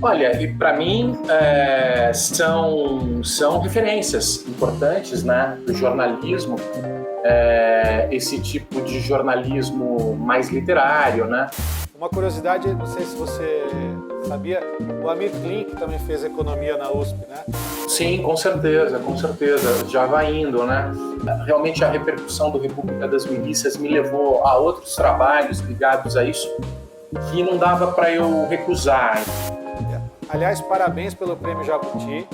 Olha, e para mim são referências importantes, né, do jornalismo, esse tipo de jornalismo mais literário, né? Uma curiosidade, não sei se você sabia, o Amir Klink também fez economia na USP, né? Sim, com certeza, já vai indo, né? Realmente a repercussão do República das Milícias me levou a outros trabalhos ligados a isso que não dava para eu recusar. Aliás, parabéns pelo Prêmio Jabuti.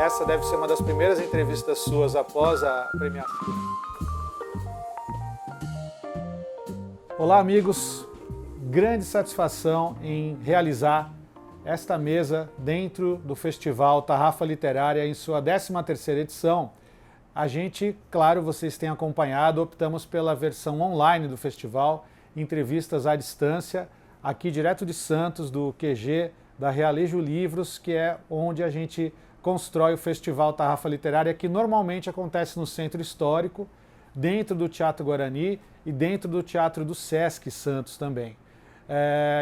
Essa deve ser uma das primeiras entrevistas suas após a premiação. Olá, amigos. Grande satisfação em realizar esta mesa dentro do Festival Tarrafa Literária em sua 13ª edição. A gente, claro, vocês têm acompanhado, optamos pela versão online do festival, entrevistas à distância, aqui direto de Santos, do QG da Realejo Livros, que é onde a gente constrói o Festival Tarrafa Literária, que normalmente acontece no Centro Histórico, dentro do Teatro Guarani e dentro do Teatro do Sesc Santos também.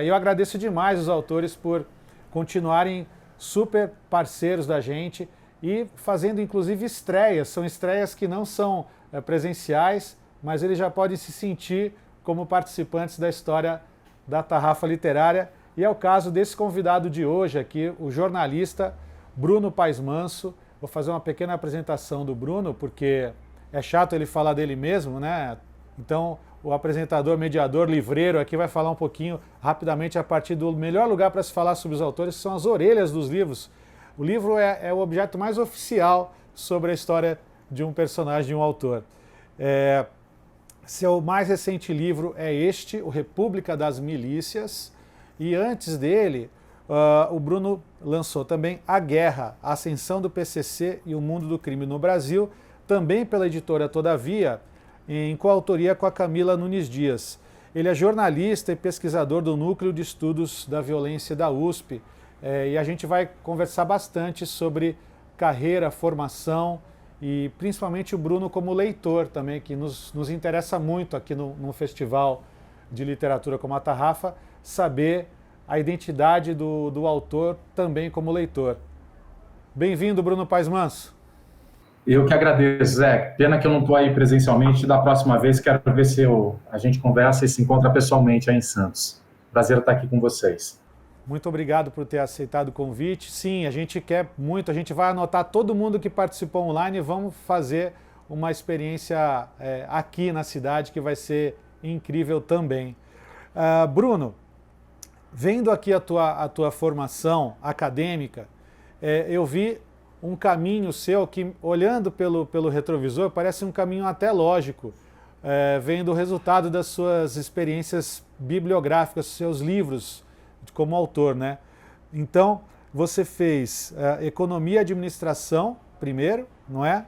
Eu agradeço demais os autores por continuarem super parceiros da gente e fazendo inclusive estreias. São estreias que não são presenciais, mas eles já podem se sentir como participantes da história da Tarrafa Literária. E é o caso desse convidado de hoje aqui, o jornalista Bruno Paes Manso. Vou fazer uma pequena apresentação do Bruno, porque é chato ele falar dele mesmo, né? Então, o apresentador, mediador, livreiro aqui vai falar um pouquinho rapidamente a partir do melhor lugar para se falar sobre os autores, que são as orelhas dos livros. O livro é o objeto mais oficial sobre a história de um personagem, de um autor. Seu mais recente livro é este, O República das Milícias, e antes dele, o Bruno lançou também A Guerra, a Ascensão do PCC e o Mundo do Crime no Brasil, também pela editora Todavia, em coautoria com a Camila Nunes Dias. Ele é jornalista e pesquisador do Núcleo de Estudos da Violência da USP, e a gente vai conversar bastante sobre carreira, formação e principalmente o Bruno como leitor também, que nos interessa muito aqui no Festival de Literatura como a Tarrafa, saber a identidade do autor também como leitor. Bem-vindo, Bruno Paes Manso. Eu que agradeço, Zé. Pena que eu não estou aí presencialmente. Da próxima vez quero ver se a gente conversa e se encontra pessoalmente aí em Santos. Prazer estar aqui com vocês. Muito obrigado por ter aceitado o convite. Sim, a gente quer muito, a gente vai anotar todo mundo que participou online e vamos fazer uma experiência aqui na cidade que vai ser incrível também. Bruno, vendo aqui a tua formação acadêmica, eu vi um caminho seu que, olhando pelo retrovisor, parece um caminho até lógico, vendo o resultado das suas experiências bibliográficas, seus livros como autor, né? Então, você fez Economia e Administração primeiro, não é?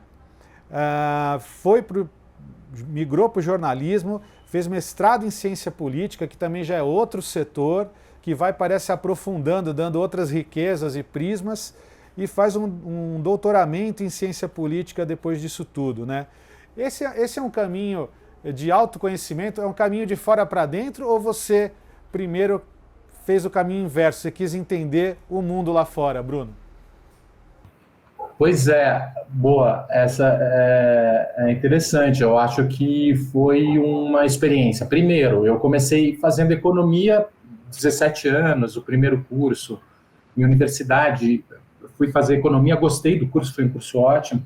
Migrou para o jornalismo, fez mestrado em Ciência Política, que também já é outro setor, que parece aprofundando, dando outras riquezas e prismas, e faz um doutoramento em ciência política depois disso tudo, né? Esse é um caminho de autoconhecimento, é um caminho de fora para dentro, ou você primeiro fez o caminho inverso, você quis entender o mundo lá fora, Bruno? Pois é, boa, essa é interessante, eu acho que foi uma experiência. Primeiro, eu comecei fazendo economia, 17 anos, o primeiro curso em universidade. Fui fazer economia, gostei do curso, foi um curso ótimo,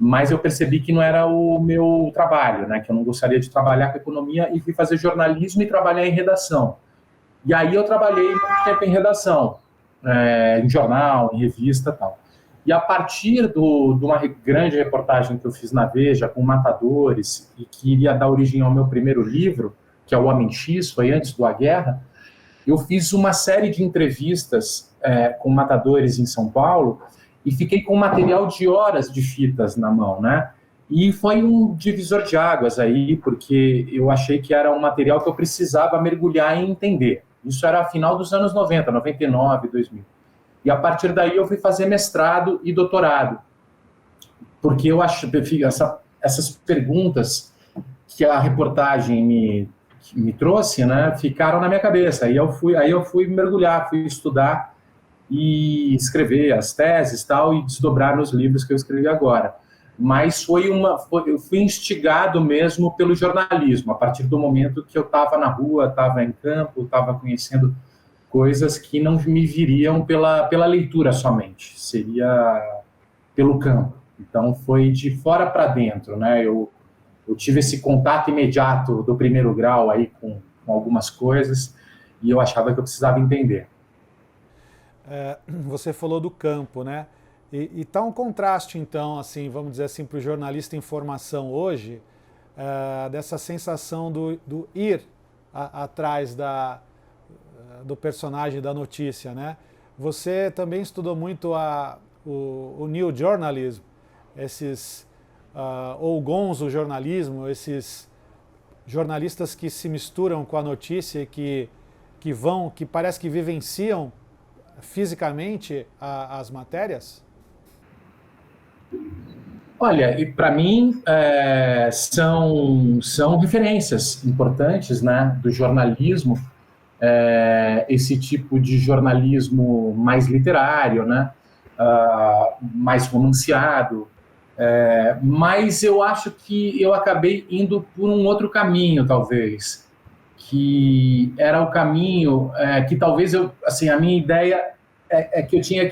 mas eu percebi que não era o meu trabalho, né, que eu não gostaria de trabalhar com economia, e fui fazer jornalismo e trabalhar em redação. E aí eu trabalhei muito tempo em redação, em jornal, em revista e tal. E a partir de uma grande reportagem que eu fiz na Veja com matadores, e que iria dar origem ao meu primeiro livro, que é O Homem X, foi antes do A Guerra, eu fiz uma série de entrevistas com matadores em São Paulo e fiquei com material de horas de fitas na mão, né? E foi um divisor de águas aí, porque eu achei que era um material que eu precisava mergulhar e entender. Isso era final dos anos 90, 99, 2000. E a partir daí eu fui fazer mestrado e doutorado, porque eu acho que essas perguntas que a reportagem me trouxe, né, ficaram na minha cabeça. Aí eu fui mergulhar, fui estudar, e escrever as teses tal, e desdobrar nos livros que eu escrevi agora. Mas eu fui instigado mesmo pelo jornalismo, a partir do momento que eu estava na rua, estava em campo, estava conhecendo coisas que não me viriam pela leitura somente, seria pelo campo. Então foi de fora para dentro, né? Eu tive esse contato imediato do primeiro grau aí com algumas coisas e eu achava que eu precisava entender. Você falou do campo, né? E tá um contraste, então, assim, vamos dizer assim, para o jornalista em formação hoje, dessa sensação do ir atrás do personagem da notícia, né? Você também estudou muito o New Journalism, ou gonzo jornalismo, esses jornalistas que se misturam com a notícia e que parece que vivenciam fisicamente as matérias? Olha, e para mim são referências importantes, né, do jornalismo, esse tipo de jornalismo mais literário, né, mais romanceado, mas eu acho que eu acabei indo por um outro caminho, talvez, que era o caminho que talvez assim, a minha ideia é que eu tinha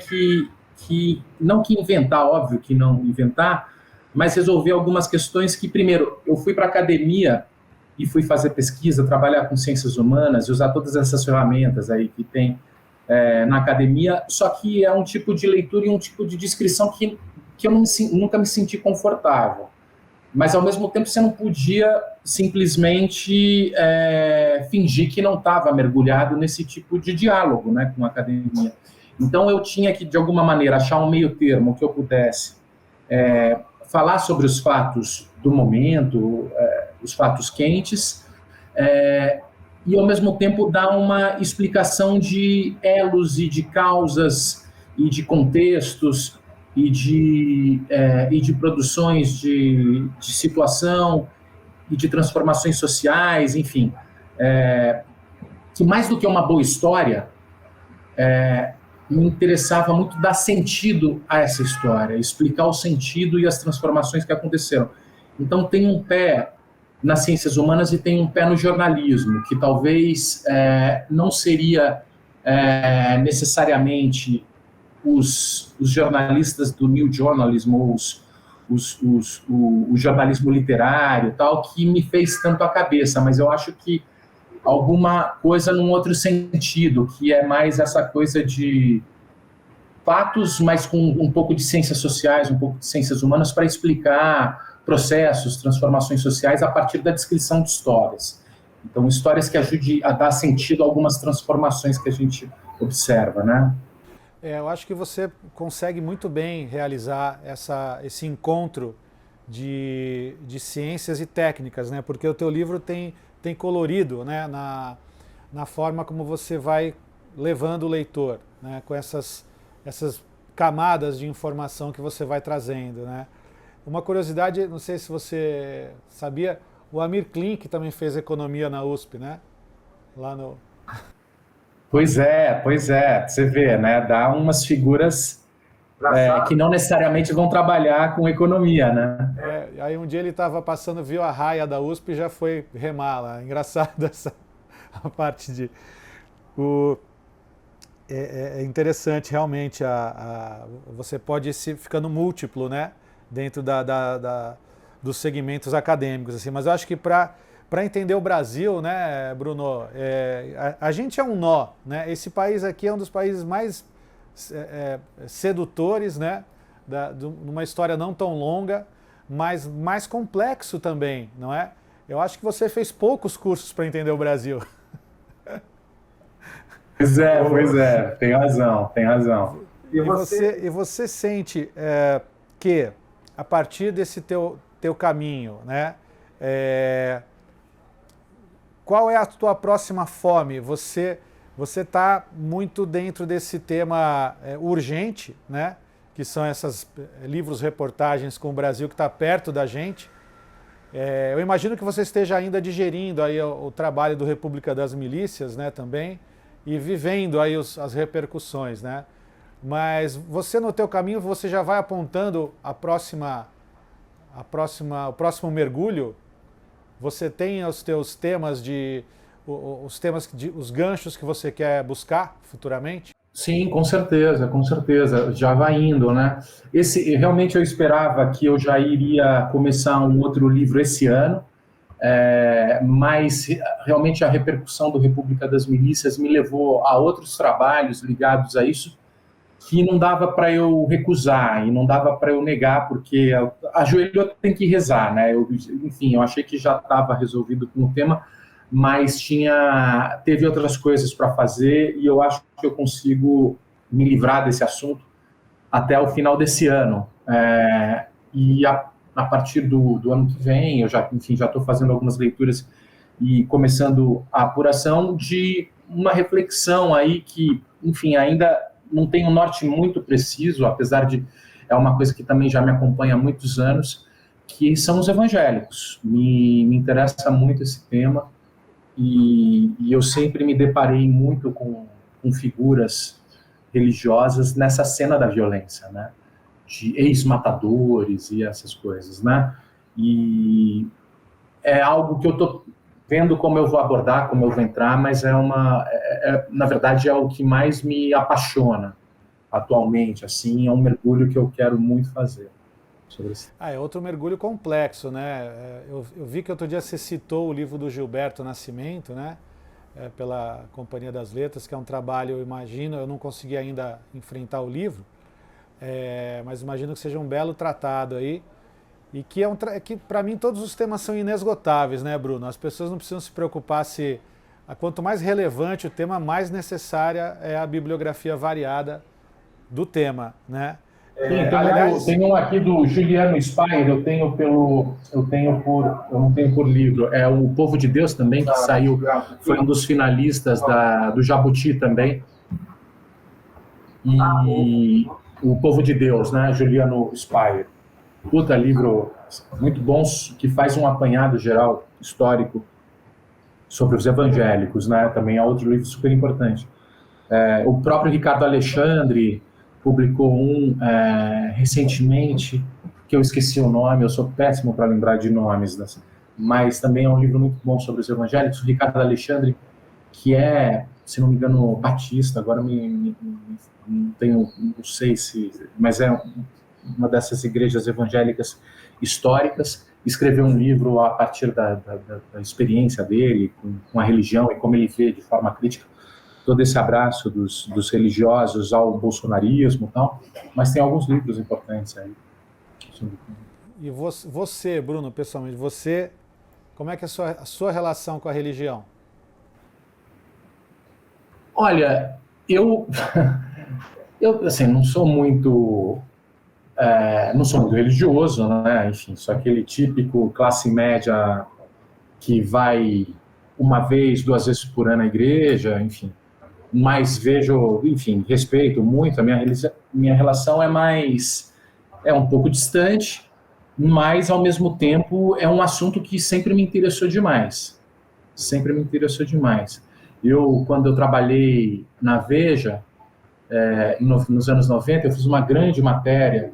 não que inventar, óbvio que não inventar, mas resolver algumas questões que, primeiro, eu fui para a academia e fui fazer pesquisa, trabalhar com ciências humanas e usar todas essas ferramentas aí que tem na academia, só que é um tipo de leitura e um tipo de descrição que eu nunca me senti confortável. Mas, ao mesmo tempo, você não podia simplesmente fingir que não estava mergulhado nesse tipo de diálogo, né, com a academia. Então, eu tinha que, de alguma maneira, achar um meio termo que eu pudesse falar sobre os fatos do momento, os fatos quentes, e, ao mesmo tempo, dar uma explicação de elos e de causas e de contextos e de produções de situação e de transformações sociais, enfim. Que mais do que uma boa história, me interessava muito dar sentido a essa história, explicar o sentido e as transformações que aconteceram. Então, tem um pé nas ciências humanas e tem um pé no jornalismo, que talvez não seria necessariamente os jornalistas do New Journalism, ou o jornalismo literário, tal, que me fez tanto a cabeça, mas eu acho que alguma coisa num outro sentido, que é mais essa coisa de fatos, mas com um pouco de ciências sociais, um pouco de ciências humanas, para explicar processos, transformações sociais a partir da descrição de histórias. Então, histórias que ajudem a dar sentido a algumas transformações que a gente observa, né? Eu acho que você consegue muito bem realizar esse encontro de ciências e técnicas, né? Porque o teu livro tem colorido, né? Na forma como você vai levando o leitor, né? Com essas camadas de informação que você vai trazendo, né? Uma curiosidade, não sei se você sabia, o Amir Klink também fez economia na USP, né? Lá no... Pois é, você vê, né? Dá umas figuras que não necessariamente vão trabalhar com economia, né? Aí um dia ele estava passando, viu a raia da USP e já foi remar lá. Engraçado a parte de... É interessante realmente, você pode ir ficando múltiplo, né? Dentro dos segmentos acadêmicos, assim. Mas eu acho que para entender o Brasil, né, Bruno, a gente é um nó, né? Esse país aqui é um dos países mais sedutores, né? Numa história não tão longa, mas mais complexo também, não é? Eu acho que você fez poucos cursos para entender o Brasil. Pois é, tem razão. E você sente que, a partir desse teu caminho, né? Qual é a tua próxima fome? Você está muito dentro desse tema urgente, né? Que são esses livros, reportagens com o Brasil que está perto da gente. Eu imagino que você esteja ainda digerindo aí o trabalho do República das Milícias, né, também, e vivendo aí as repercussões, né? mas você no teu caminho, você já vai apontando o próximo mergulho? Você tem os teus temas os ganchos que você quer buscar futuramente? Sim, com certeza, já vai indo, né? Realmente eu esperava que eu já iria começar um outro livro esse ano, mas realmente a repercussão do República das Milícias me levou a outros trabalhos ligados a isso, que não dava para eu recusar e não dava para eu negar, porque ajoelhou tem que rezar, né? Enfim, eu achei que já estava resolvido com o tema, mas teve outras coisas para fazer e eu acho que eu consigo me livrar desse assunto até o final desse ano. E a partir do ano que vem, eu já estou fazendo algumas leituras e começando a apuração de uma reflexão aí que, enfim, ainda não tem um norte muito preciso, apesar de é uma coisa que também já me acompanha há muitos anos, que são os evangélicos. Me interessa muito esse tema. E eu sempre me deparei muito com figuras religiosas nessa cena da violência, né? De ex-matadores e essas coisas, né? E é algo que eu estou vendo como eu vou abordar, como eu vou entrar, mas na verdade, é o que mais me apaixona atualmente, assim, é um mergulho que eu quero muito fazer. É outro mergulho complexo, né? Eu vi que outro dia você citou o livro do Gilberto Nascimento, né? Pela Companhia das Letras, que é um trabalho, eu imagino, eu não consegui ainda enfrentar o livro, mas imagino que seja um belo tratado aí, e que que para mim todos os temas são inesgotáveis, né, Bruno? As pessoas não precisam se preocupar quanto mais relevante o tema, mais necessária é a bibliografia variada do tema, né? Tem um aqui do Juliano Spire, eu não tenho por livro, é o Povo de Deus também, que saiu, foi um dos finalistas do Jabuti também, e o Povo de Deus, né, Juliano Spire. Puta livro muito bom, que faz um apanhado geral histórico sobre os evangélicos, né, também é outro livro super importante. O próprio Ricardo Alexandre publicou recentemente, que eu esqueci o nome, eu sou péssimo para lembrar de nomes, mas também é um livro muito bom sobre os evangélicos. O Ricardo Alexandre, que se não me engano, batista, agora não sei se, mas é uma dessas igrejas evangélicas históricas, escreveu um livro a partir da experiência dele com a religião e como ele vê de forma crítica todo esse abraço dos religiosos ao bolsonarismo e tal, mas tem alguns livros importantes aí. E você, Bruno, pessoalmente, como é que é a sua relação com a religião? Olha, eu assim, não sou muito religioso, né? Enfim, sou aquele típico classe média que vai uma vez, 2 vezes por ano à igreja, enfim. Mas vejo, enfim, respeito muito, a minha relação é um pouco distante, mas ao mesmo tempo é um assunto que sempre me interessou demais. Quando eu trabalhei na Veja, nos anos 90, eu fiz uma grande matéria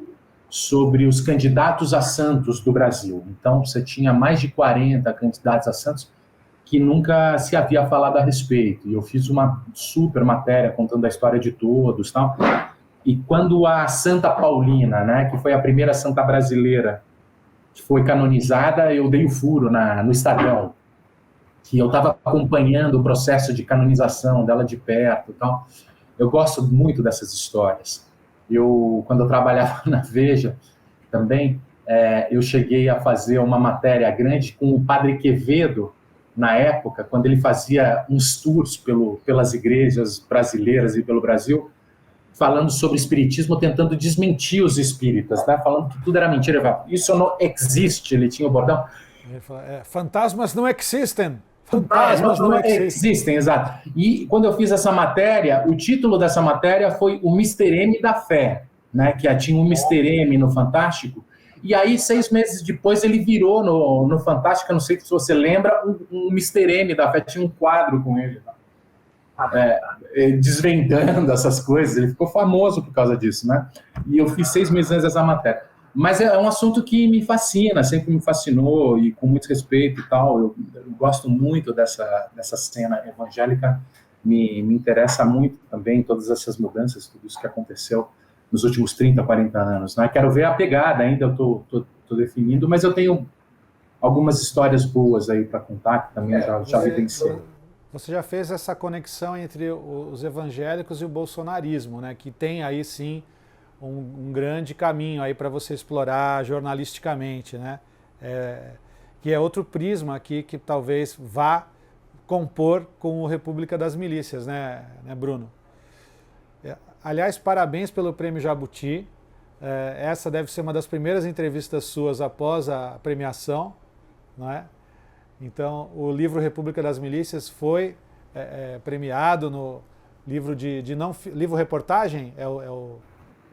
sobre os candidatos a santos do Brasil. Então, você tinha mais de 40 candidatos a santos que nunca se havia falado a respeito. E eu fiz uma super matéria contando a história de todos, tal. E quando a Santa Paulina, né, que foi a primeira santa brasileira que foi canonizada, eu dei o furo no Estadão, que eu estava acompanhando o processo de canonização dela de perto, tal. Eu gosto muito dessas histórias. Quando eu trabalhava na Veja também, eu cheguei a fazer uma matéria grande com o Padre Quevedo, na época, quando ele fazia uns tours pelas igrejas brasileiras e pelo Brasil, falando sobre espiritismo, tentando desmentir os espíritas, né? Falando que tudo era mentira. Isso não existe, ele tinha o bordão. Ele fala, fantasmas não existem. Fantasmas não existem, exato. E quando eu fiz essa matéria, o título dessa matéria foi O Mr. M da Fé, né? Que tinha um Mr. M no Fantástico. E aí, 6 meses depois, ele virou no Fantástico, não sei se você lembra, um Mr. M da Fé, tinha um quadro com ele. desvendando essas coisas, ele ficou famoso por causa disso, né? E eu fiz 6 meses antes dessa matéria. Mas é um assunto que me fascina, sempre me fascinou, e com muito respeito e tal. Eu gosto muito dessa cena evangélica, me interessa muito também todas essas mudanças, tudo isso que aconteceu nos últimos 30, 40 anos, né? Quero ver a pegada, ainda eu tô definindo, mas eu tenho algumas histórias boas aí para contar, que também já vivenciei. Você já fez essa conexão entre os evangélicos e o bolsonarismo, né? Que tem aí sim um grande caminho aí para você explorar jornalisticamente, né? Que é outro prisma aqui que talvez vá compor com o República das Milícias, né Bruno? Aliás, parabéns pelo Prêmio Jabuti. Essa deve ser uma das primeiras entrevistas suas após a premiação, não é? Então, o livro República das Milícias foi premiado no livro livro reportagem?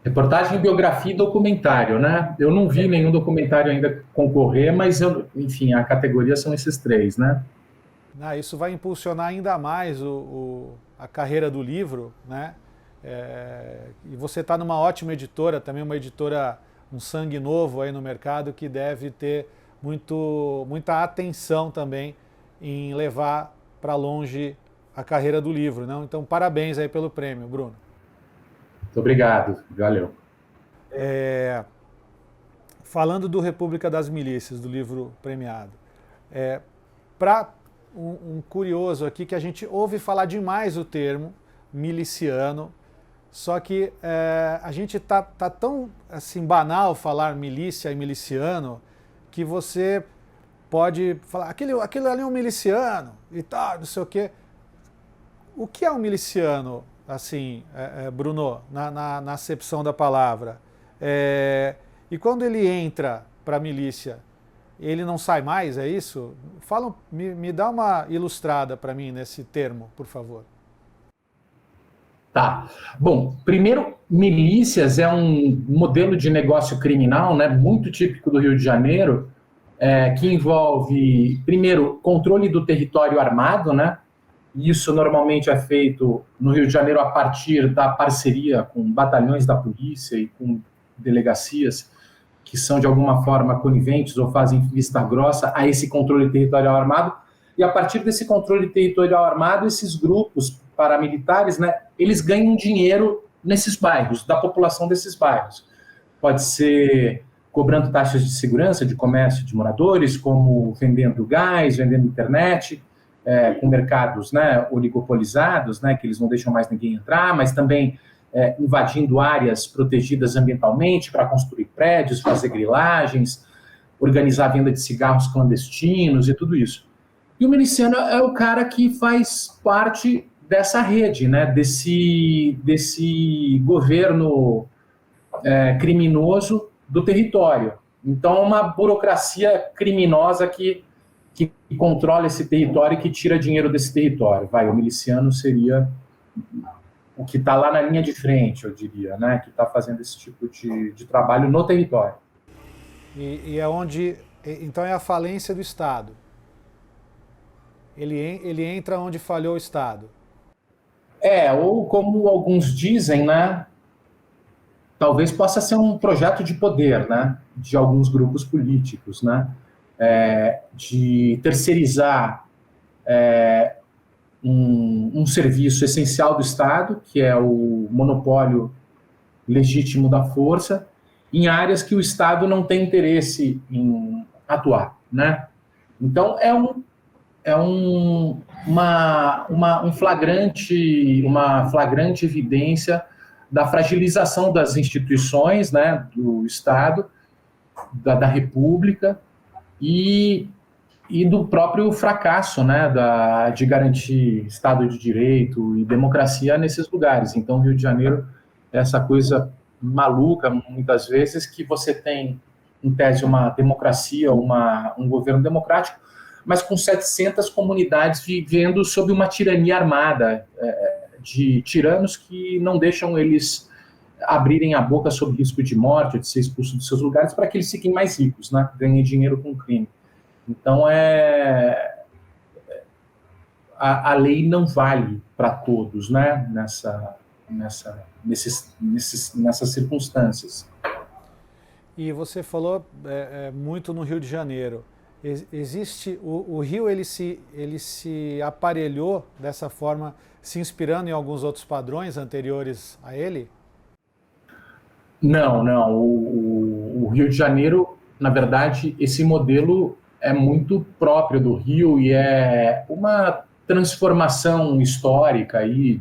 Reportagem, biografia e documentário, né? Eu não vi nenhum documentário ainda concorrer, mas, enfim, a categoria são esses 3, né? Isso vai impulsionar ainda mais a carreira do livro, né? E você está numa ótima editora, também uma editora, um sangue novo aí no mercado, que deve ter muita atenção também em levar para longe a carreira do livro, não? Então, parabéns aí pelo prêmio, Bruno. Muito obrigado, valeu. Falando do República das Milícias, do livro premiado, para um curioso aqui, que a gente ouve falar demais o termo miliciano, só que a gente tá tão assim, banal falar milícia e miliciano, que você pode falar, aquele ali é um miliciano e tal, não sei o quê. O que é um miliciano, assim, Bruno, na acepção da palavra? E quando ele entra para a milícia, ele não sai mais, é isso? Me dá uma ilustrada para mim nesse termo, por favor. Tá. Bom, primeiro, milícias é um modelo de negócio criminal, né, muito típico do Rio de Janeiro, que envolve, primeiro, controle do território armado, né? Isso normalmente é feito no Rio de Janeiro a partir da parceria com batalhões da polícia e com delegacias que são de alguma forma coniventes ou fazem vista grossa a esse controle territorial armado. E a partir desse controle territorial armado, esses grupos paramilitares, né, eles ganham dinheiro nesses bairros, da população desses bairros. Pode ser cobrando taxas de segurança, de comércio de moradores, como vendendo gás, vendendo internet, com mercados, né, oligopolizados, né, que eles não deixam mais ninguém entrar, mas também invadindo áreas protegidas ambientalmente para construir prédios, fazer grilagens, organizar a venda de cigarros clandestinos e tudo isso. E o miliciano é o cara que faz parte dessa rede, né, desse governo criminoso do território. Então, é uma burocracia criminosa que controla esse território e que tira dinheiro desse território. O miliciano seria o que está lá na linha de frente, eu diria, né, que está fazendo esse tipo de trabalho no território. E é onde... Então, é a falência do Estado. Ele entra onde falhou o Estado. Ou como alguns dizem, né, talvez possa ser um projeto de poder, né, de alguns grupos políticos, né, de terceirizar um serviço essencial do Estado, que é o monopólio legítimo da força, em áreas que o Estado não tem interesse em atuar, né? Então, uma flagrante evidência da fragilização das instituições, né, do Estado, da República, e do próprio fracasso, né, de garantir Estado de Direito e democracia nesses lugares. Então, o Rio de Janeiro é essa coisa maluca, muitas vezes, que você tem, em tese, uma democracia, um governo democrático, mas com 700 comunidades vivendo sob uma tirania armada, de tiranos que não deixam eles abrirem a boca sob risco de morte ou de ser expulsos dos seus lugares para que eles fiquem mais ricos, né? Ganhem dinheiro com crime. Então, a lei não vale para todos, né? Nessas circunstâncias. E você falou muito no Rio de Janeiro. Existe o Rio, ele se aparelhou dessa forma, se inspirando em alguns outros padrões anteriores a ele? Não. O Rio de Janeiro, na verdade, esse modelo é muito próprio do Rio e é uma transformação histórica aí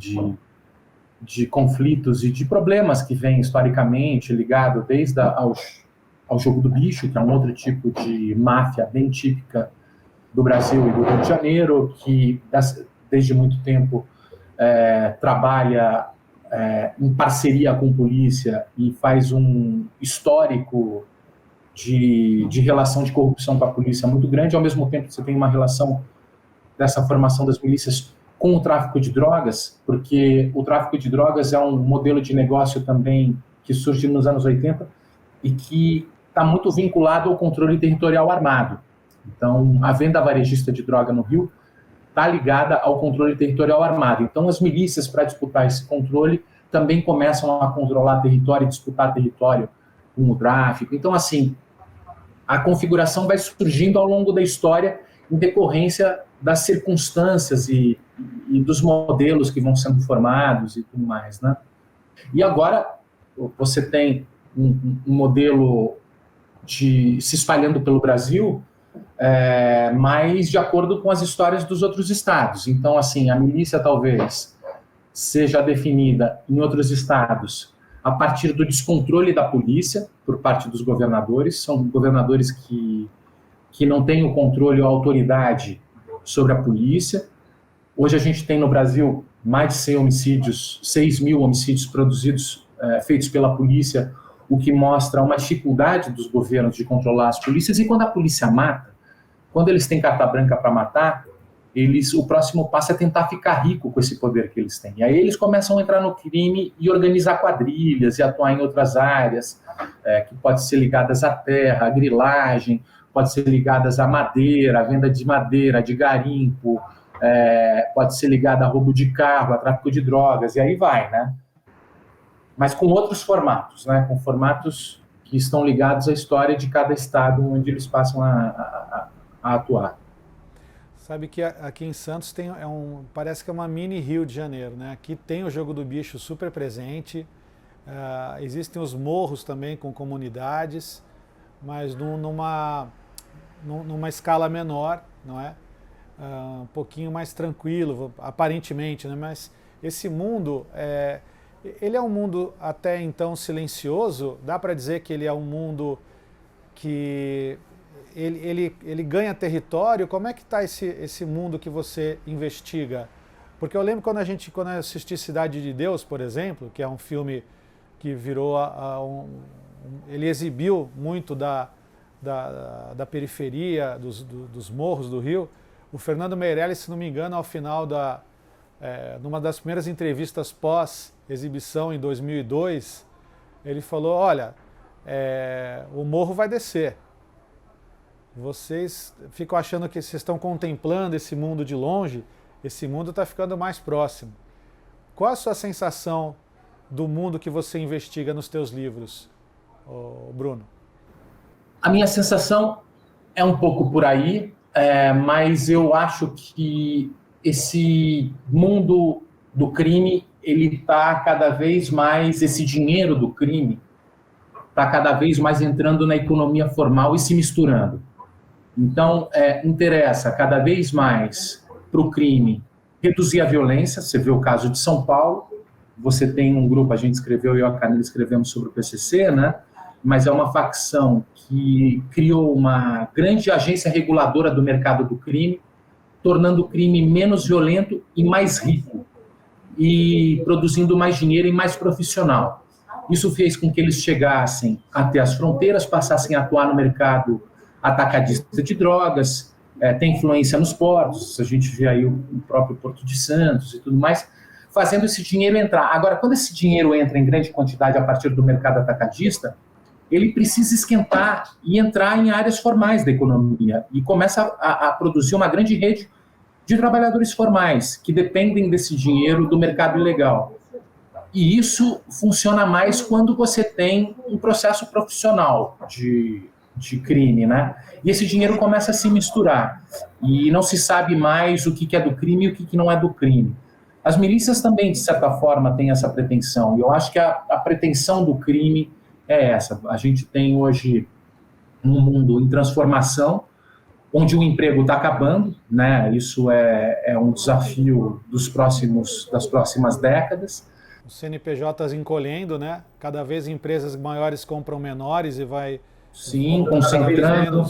de conflitos e de problemas que vem historicamente ligado desde ao jogo do bicho, que é um outro tipo de máfia bem típica do Brasil e do Rio de Janeiro, que desde muito tempo trabalha em parceria com a polícia e faz um histórico de relação de corrupção com a polícia muito grande. Ao mesmo tempo, você tem uma relação dessa formação das milícias com o tráfico de drogas, porque o tráfico de drogas é um modelo de negócio também que surge nos anos 80 e que está muito vinculado ao controle territorial armado. Então, a venda varejista de droga no Rio está ligada ao controle territorial armado. Então, as milícias, para disputar esse controle, também começam a controlar território e disputar território com o tráfico. Então, assim, a configuração vai surgindo ao longo da história em decorrência das circunstâncias e dos modelos que vão sendo formados e tudo mais, né? E agora você tem um modelo se espalhando pelo Brasil, mas de acordo com as histórias dos outros estados. Então, assim, a milícia talvez seja definida em outros estados a partir do descontrole da polícia por parte dos governadores. São governadores que não têm o controle ou a autoridade sobre a polícia. Hoje a gente tem no Brasil mais de 6 mil homicídios produzidos, feitos pela polícia, o que mostra uma dificuldade dos governos de controlar as polícias. E quando a polícia mata, quando eles têm carta branca para matar, o próximo passo é tentar ficar rico com esse poder que eles têm. E aí eles começam a entrar no crime e organizar quadrilhas e atuar em outras áreas, que podem ser ligadas à terra, à grilagem, pode ser ligadas à madeira, à venda de madeira, de garimpo, pode ser ligada a roubo de carro, a tráfico de drogas, e aí vai, né? Mas com outros formatos, né? Com formatos que estão ligados à história de cada estado onde eles passam a atuar. Sabe que aqui em Santos parece que é uma mini Rio de Janeiro, né? Aqui tem o jogo do bicho super presente, existem os morros também com comunidades, mas numa escala menor, não é? Um pouquinho mais tranquilo, aparentemente, né? Mas esse mundo, ele é um mundo até então silencioso. Dá para dizer que ele é um mundo que ele ganha território. Como é que está esse mundo que você investiga? Porque eu lembro quando eu assisti Cidade de Deus, por exemplo, que é um filme que virou ele exibiu muito da periferia, dos morros do Rio. O Fernando Meirelles, se não me engano, ao final numa das primeiras entrevistas pós-exibição em 2002, ele falou: olha, o morro vai descer. Vocês ficam achando que vocês estão contemplando esse mundo de longe, esse mundo está ficando mais próximo. Qual a sua sensação do mundo que você investiga nos teus livros, Bruno? A minha sensação é um pouco por aí, mas eu acho que esse mundo do crime, ele está cada vez mais, esse dinheiro do crime está cada vez mais entrando na economia formal e se misturando. Então, interessa cada vez mais para o crime reduzir a violência. Você vê o caso de São Paulo, você tem um grupo, a gente escreveu, eu e a Camila escrevemos sobre o PCC, né? Mas é uma facção que criou uma grande agência reguladora do mercado do crime, tornando o crime menos violento e mais rico, e produzindo mais dinheiro e mais profissional. Isso fez com que eles chegassem até as fronteiras, passassem a atuar no mercado atacadista de drogas, tem influência nos portos, a gente vê aí o próprio Porto de Santos e tudo mais, fazendo esse dinheiro entrar. Agora, quando esse dinheiro entra em grande quantidade a partir do mercado atacadista, ele precisa esquentar e entrar em áreas formais da economia e começa a produzir uma grande rede de trabalhadores formais, que dependem desse dinheiro do mercado ilegal. E isso funciona mais quando você tem um processo profissional de crime, né? E esse dinheiro começa a se misturar. E não se sabe mais o que é do crime e o que não é do crime. As milícias também, de certa forma, têm essa pretensão. E eu acho que a pretensão do crime é essa. A gente tem hoje um mundo em transformação, onde o emprego está acabando, né? Isso é um desafio das próximas décadas. Os CNPJs encolhendo, né? Cada vez empresas maiores compram menores e vai... Sim, concentrando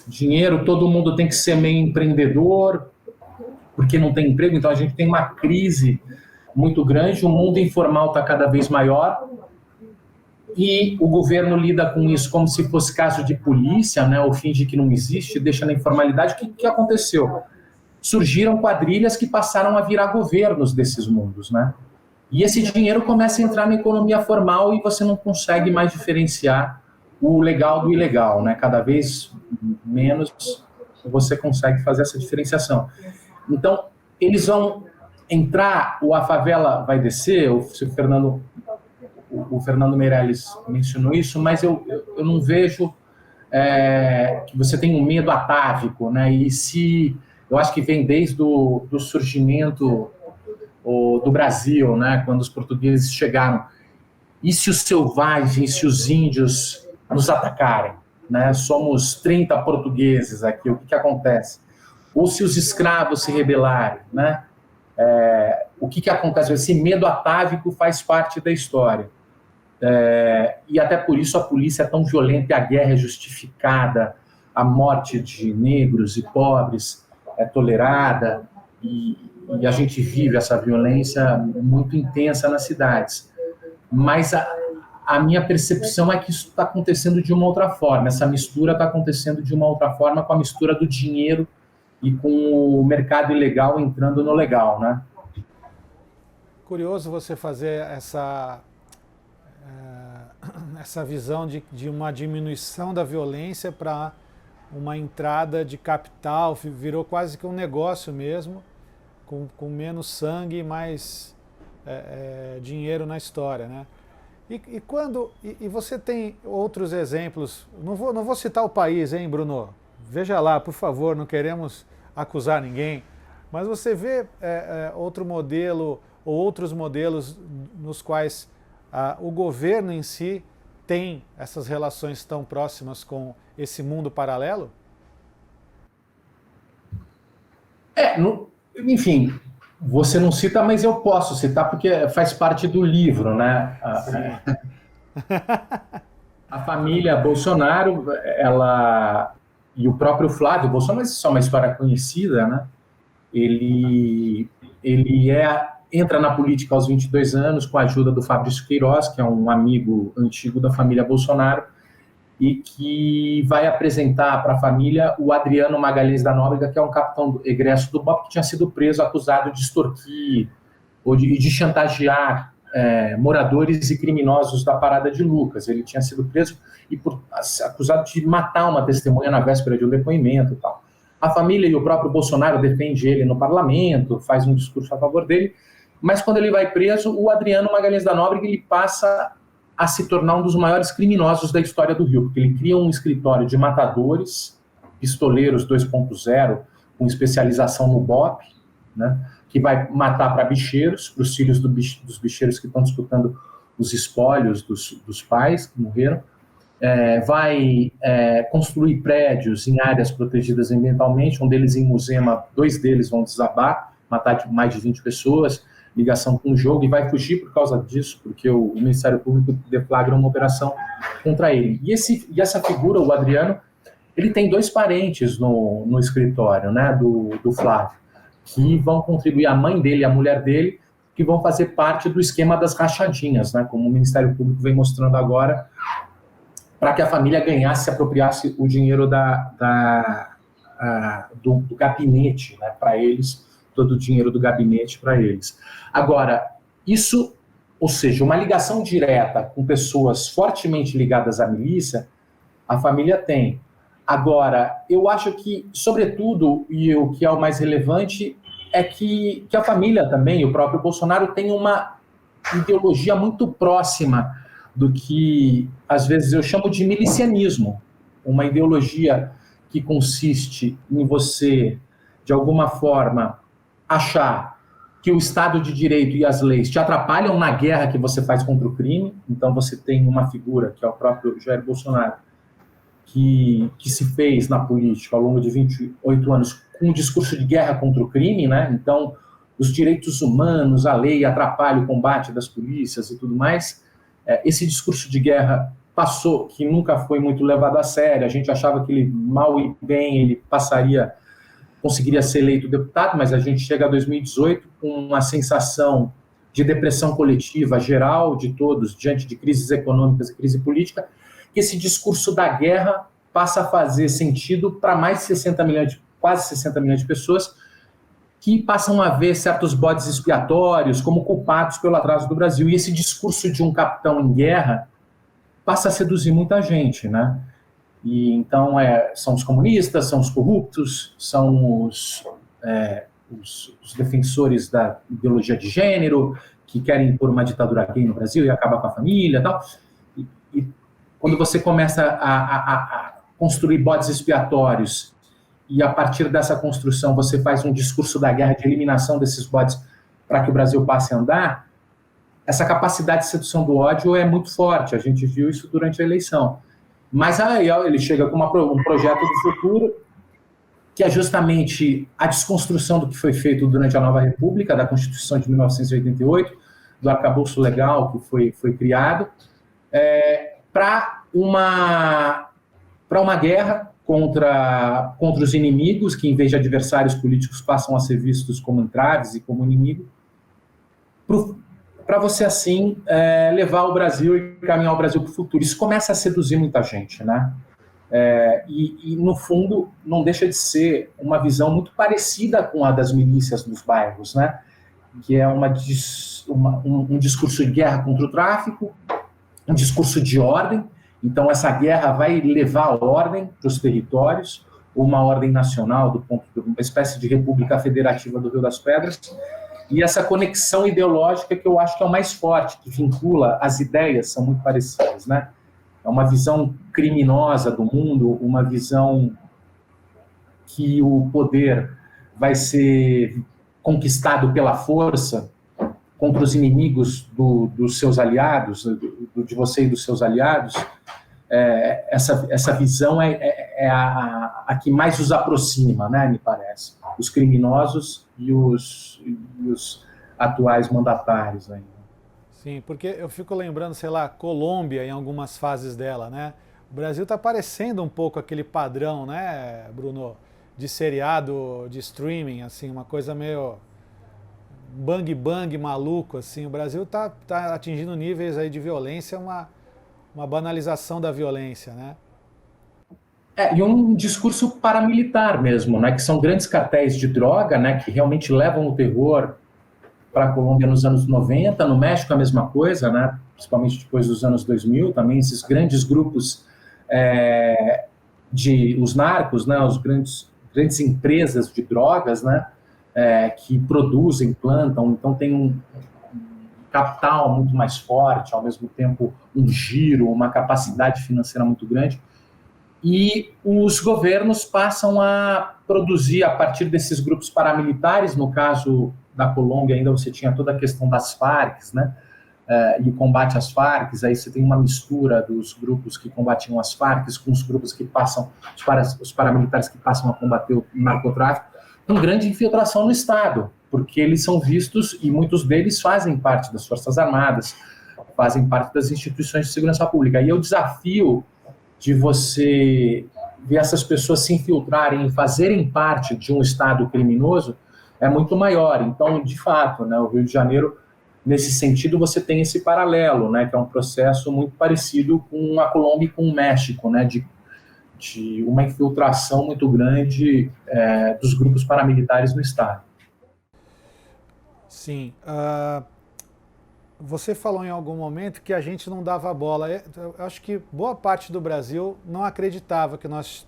dinheiro, todo mundo tem que ser meio empreendedor, porque não tem emprego, então a gente tem uma crise muito grande, o mundo informal está cada vez maior, e o governo lida com isso como se fosse caso de polícia, né, ou finge que não existe, deixa na informalidade. O que aconteceu? Surgiram quadrilhas que passaram a virar governos desses mundos, né? E esse dinheiro começa a entrar na economia formal e você não consegue mais diferenciar o legal do ilegal, né? Cada vez menos você consegue fazer essa diferenciação. Então, eles vão entrar, a favela vai descer, o Fernando Meirelles mencionou isso, mas eu não vejo que você tem um medo atávico, né? E eu acho que vem desde o surgimento do Brasil, né? Quando os portugueses chegaram. E se os selvagens, se os índios nos atacarem, né? Somos 30 portugueses aqui, o que acontece? Ou se os escravos se rebelarem, né? O que acontece? Esse medo atávico faz parte da história. E até por isso a polícia é tão violenta e a guerra é justificada, a morte de negros e pobres é tolerada, e a gente vive essa violência muito intensa nas cidades. Mas a minha percepção é que isso está acontecendo de uma outra forma, essa mistura está acontecendo de uma outra forma, com a mistura do dinheiro e com o mercado ilegal entrando no legal, né? Curioso você fazer essa visão de uma diminuição da violência para uma entrada de capital, virou quase que um negócio mesmo, com menos sangue e mais dinheiro na história, né? E você tem outros exemplos, não vou citar o país, hein, Bruno? Veja lá, por favor, não queremos acusar ninguém, mas você vê outro modelo ou outros modelos nos quais o governo em si tem essas relações tão próximas com esse mundo paralelo? Enfim, você não cita, mas eu posso citar porque faz parte do livro, né? A família Bolsonaro, e o próprio Flávio Bolsonaro, mas isso é uma história conhecida, né? Ele entra na política aos 22 anos com a ajuda do Fabrício Queiroz, que é um amigo antigo da família Bolsonaro, e que vai apresentar para a família o Adriano Magalhães da Nóbrega, que é um capitão egresso do BOP, que tinha sido preso, acusado de extorquir ou de chantagear moradores e criminosos da Parada de Lucas. Ele tinha sido preso e acusado de matar uma testemunha na véspera de um depoimento e tal. A família e o próprio Bolsonaro defende ele no parlamento, faz um discurso a favor dele, mas quando ele vai preso, o Adriano Magalhães da Nóbrega ele passa a se tornar um dos maiores criminosos da história do Rio, porque ele cria um escritório de matadores, pistoleiros 2.0, com especialização no BOP, né, que vai matar para bicheiros, para os filhos dos bicheiros que estão disputando os espólios dos pais que morreram, vai construir prédios em áreas protegidas ambientalmente, um deles em Muzema, 2 deles vão desabar, matar mais de 20 pessoas, ligação com o jogo, e vai fugir por causa disso, porque o Ministério Público deflagra uma operação contra ele. E essa figura, o Adriano, ele tem 2 parentes no escritório, né, do Flávio, que vão contribuir, a mãe dele e a mulher dele, que vão fazer parte do esquema das rachadinhas, né, como o Ministério Público vem mostrando agora, para que a família ganhasse, se apropriasse o dinheiro do gabinete, né, para eles, todo o dinheiro do gabinete para eles. Agora, isso, ou seja, uma ligação direta com pessoas fortemente ligadas à milícia, a família tem. Agora, eu acho que, sobretudo, e o que é o mais relevante, é que a família também, o próprio Bolsonaro, tem uma ideologia muito próxima do que, às vezes, eu chamo de milicianismo. Uma ideologia que consiste em você, de alguma forma, achar que o Estado de Direito e as leis te atrapalham na guerra que você faz contra o crime. Então, você tem uma figura, que é o próprio Jair Bolsonaro, que se fez na política ao longo de 28 anos com um discurso de guerra contra o crime, né? Então, os direitos humanos, a lei atrapalha o combate das polícias e tudo mais. Esse discurso de guerra passou, que nunca foi muito levado a sério, a gente achava que ele, mal e bem, ele conseguiria ser eleito deputado, mas a gente chega a 2018 com uma sensação de depressão coletiva geral de todos, diante de crises econômicas e crise política, que esse discurso da guerra passa a fazer sentido para mais de 60 milhões, quase 60 milhões de pessoas, que passam a ver certos bodes expiatórios como culpados pelo atraso do Brasil. E esse discurso de um capitão em guerra passa a seduzir muita gente, né? E então são os comunistas, são os corruptos, são os defensores da ideologia de gênero, que querem impor uma ditadura gay no Brasil e acabar com a família e tal. E quando você começa a construir bodes expiatórios e a partir dessa construção você faz um discurso da guerra de eliminação desses bodes para que o Brasil passe a andar, essa capacidade de sedução do ódio é muito forte. A gente viu isso durante a eleição. Mas aí ele chega com um projeto do futuro que é justamente a desconstrução do que foi feito durante a Nova República, da Constituição de 1988, do arcabouço legal que foi criado, para uma guerra contra os inimigos, que em vez de adversários políticos passam a ser vistos como entraves e como inimigo, para você, assim, levar o Brasil e caminhar o Brasil para o futuro. Isso começa a seduzir muita gente, né? E, no fundo, não deixa de ser uma visão muito parecida com a das milícias nos bairros, né? Que é um discurso de guerra contra o tráfico, um discurso de ordem. Então, essa guerra vai levar a ordem para os territórios, uma ordem nacional, uma espécie de república federativa do Rio das Pedras, e essa conexão ideológica que eu acho que é o mais forte, que vincula as ideias, são muito parecidas, né? É uma visão criminosa do mundo, uma visão que o poder vai ser conquistado pela força contra os inimigos dos seus aliados, de você e dos seus aliados. Essa visão é a que mais os aproxima, né, me parece. Os criminosos e os atuais mandatários ainda. Sim, porque eu fico lembrando, sei lá, Colômbia em algumas fases dela, né? O Brasil está parecendo um pouco aquele padrão, né, Bruno, de seriado, de streaming, assim, uma coisa meio bang maluco, assim. O Brasil tá atingindo níveis aí de violência, uma banalização da violência, né? E um discurso paramilitar mesmo, né, que são grandes cartéis de droga, né, que realmente levam o terror para a Colômbia nos anos 90, no México a mesma coisa, né, principalmente depois dos anos 2000, também esses grandes grupos os narcos, né, os grandes empresas de drogas, né, que produzem, plantam, então tem um capital muito mais forte, ao mesmo tempo um giro, uma capacidade financeira muito grande, e os governos passam a produzir a partir desses grupos paramilitares. No caso da Colômbia ainda você tinha toda a questão das Farc, né, e o combate às Farc, aí você tem uma mistura dos grupos que combatiam as Farc com os grupos que passam, os paramilitares que passam a combater o narcotráfico, com grande infiltração no Estado, porque eles são vistos, e muitos deles fazem parte das Forças Armadas, fazem parte das instituições de segurança pública. E o desafio de você ver essas pessoas se infiltrarem e fazerem parte de um Estado criminoso é muito maior. Então, de fato, né, o Rio de Janeiro, nesse sentido, você tem esse paralelo, né, que é um processo muito parecido com a Colômbia e com o México, né, de uma infiltração muito grande dos grupos paramilitares no Estado. Sim. Você falou em algum momento que a gente não dava bola. Eu acho que boa parte do Brasil não acreditava que nós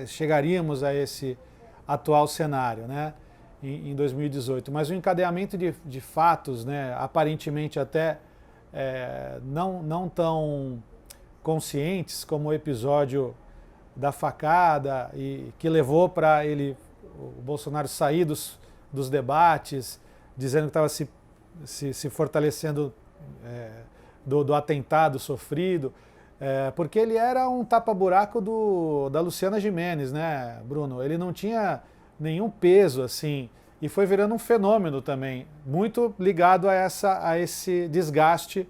chegaríamos a esse atual cenário, né, em 2018. Mas o encadeamento de fatos, né, aparentemente até não tão conscientes, como o episódio da facada, e que levou para o Bolsonaro sair dos debates, dizendo que estava se fortalecendo do atentado sofrido, porque ele era um tapa-buraco da Luciana Gimenez, né, Bruno? Ele não tinha nenhum peso, assim, e foi virando um fenômeno também, muito ligado a esse desgaste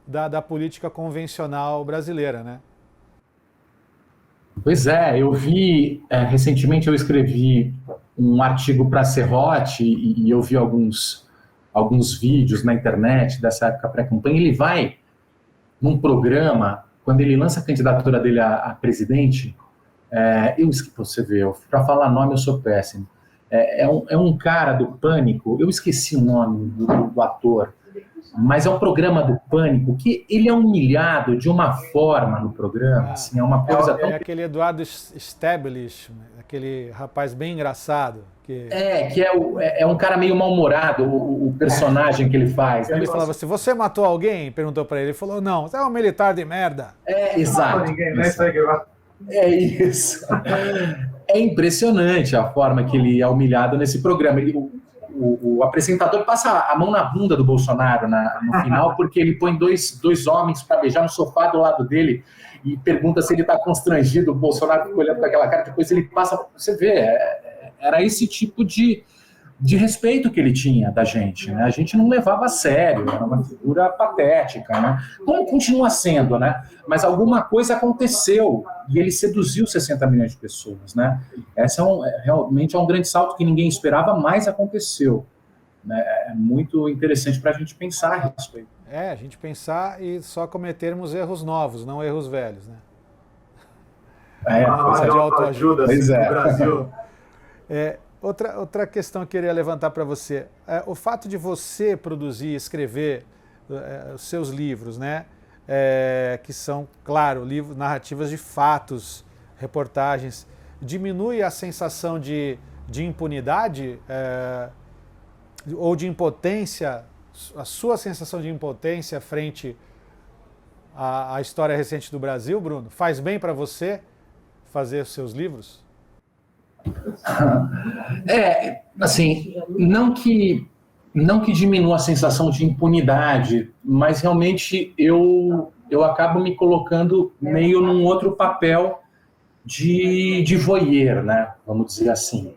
da política convencional brasileira, né? Pois é, eu vi, recentemente eu escrevi um artigo para a Serrote e eu vi alguns vídeos na internet dessa época pré-campanha. Ele vai num programa, quando ele lança a candidatura dele a presidente, você vê, para falar nome eu sou péssimo, é um cara do Pânico, eu esqueci o nome do ator, mas é um programa do Pânico que ele é humilhado de uma forma no programa, assim, é uma coisa tão... É aquele Eduardo Stablish, aquele rapaz bem engraçado. Que é um cara meio mal-humorado, o personagem que ele faz. Ele falava assim, você matou alguém? Perguntou pra ele. Ele falou, não, você é um militar de merda. Exato. É isso. É impressionante a forma que ele é humilhado nesse programa. O apresentador passa a mão na bunda do Bolsonaro no final, porque ele põe dois homens para beijar no sofá do lado dele e pergunta se ele está constrangido. O Bolsonaro fica olhando com aquela cara, depois ele passa... Você vê, era esse tipo de respeito que ele tinha da gente, né? A gente não levava a sério, era uma figura patética, né? Como continua sendo, né? Mas alguma coisa aconteceu e ele seduziu 60 milhões de pessoas, né? Essa realmente é um grande salto que ninguém esperava, mas aconteceu, né? É muito interessante para a gente pensar a respeito. A gente pensar e só cometermos erros novos, não erros velhos, né? Coisa de autoajuda assim, no Brasil. Outra questão que eu queria levantar para você, o fato de você produzir e escrever os seus livros, né, que são, claro, narrativas de fatos, reportagens, diminui a sensação de impunidade ou de impotência, a sua sensação de impotência frente à história recente do Brasil, Bruno? Faz bem para você fazer os seus livros? Assim, não que diminua a sensação de impunidade, mas realmente eu acabo me colocando meio num outro papel de voyeur, né? Vamos dizer assim.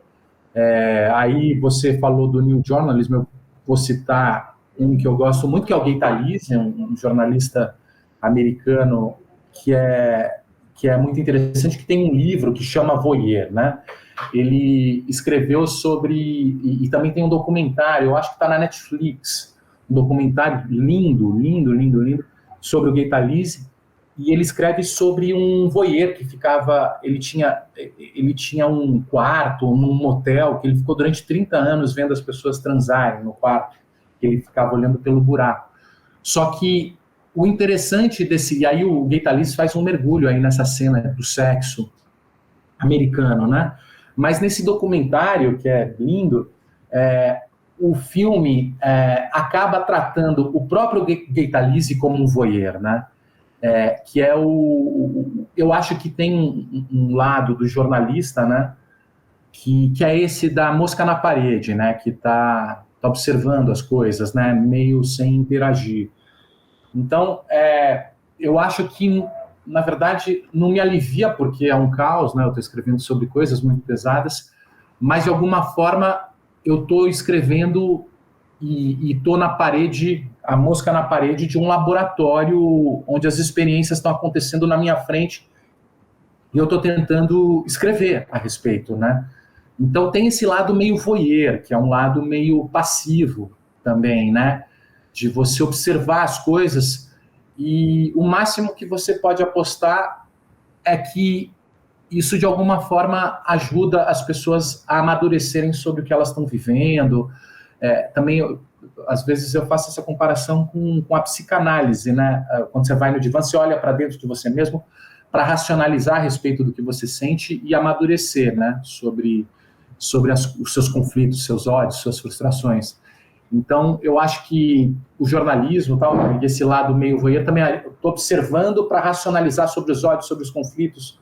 Aí você falou do New Journalism, eu vou citar um que eu gosto muito, que é o Gay Talese, um jornalista americano que é muito interessante, que tem um livro que chama Voyeur, né? Ele escreveu sobre, e também tem um documentário, eu acho que está na Netflix, um documentário lindo, sobre o Gay Talese, e ele escreve sobre um voyeur que ele tinha um quarto num motel, que ele ficou durante 30 anos vendo as pessoas transarem no quarto, que ele ficava olhando pelo buraco. Só que o interessante e aí o Gay Talese faz um mergulho aí nessa cena do sexo americano, né? Mas nesse documentário, que é lindo, o filme acaba tratando o próprio Gay Talese como um voyeur, né? Que eu acho que tem um lado do jornalista, né? Que é esse da mosca na parede, né? Que tá observando as coisas, né? Meio sem interagir. Então, eu acho que, na verdade, não me alivia, porque é um caos, né? Eu estou escrevendo sobre coisas muito pesadas, mas, de alguma forma, eu estou escrevendo e estou na parede, a mosca na parede de um laboratório onde as experiências estão acontecendo na minha frente e eu estou tentando escrever a respeito, né? Então, tem esse lado meio voyeur, que é um lado meio passivo também, né? De você observar as coisas e o máximo que você pode apostar é que isso, de alguma forma, ajuda as pessoas a amadurecerem sobre o que elas estão vivendo. Também às vezes eu faço essa comparação com a psicanálise, né? Quando você vai no divã, você olha para dentro de você mesmo para racionalizar a respeito do que você sente e amadurecer, né? Sobre os seus conflitos, seus ódios, suas frustrações. Então, eu acho que o jornalismo, tal, esse lado meio voyeur, também estou observando para racionalizar sobre os ódios, sobre os conflitos,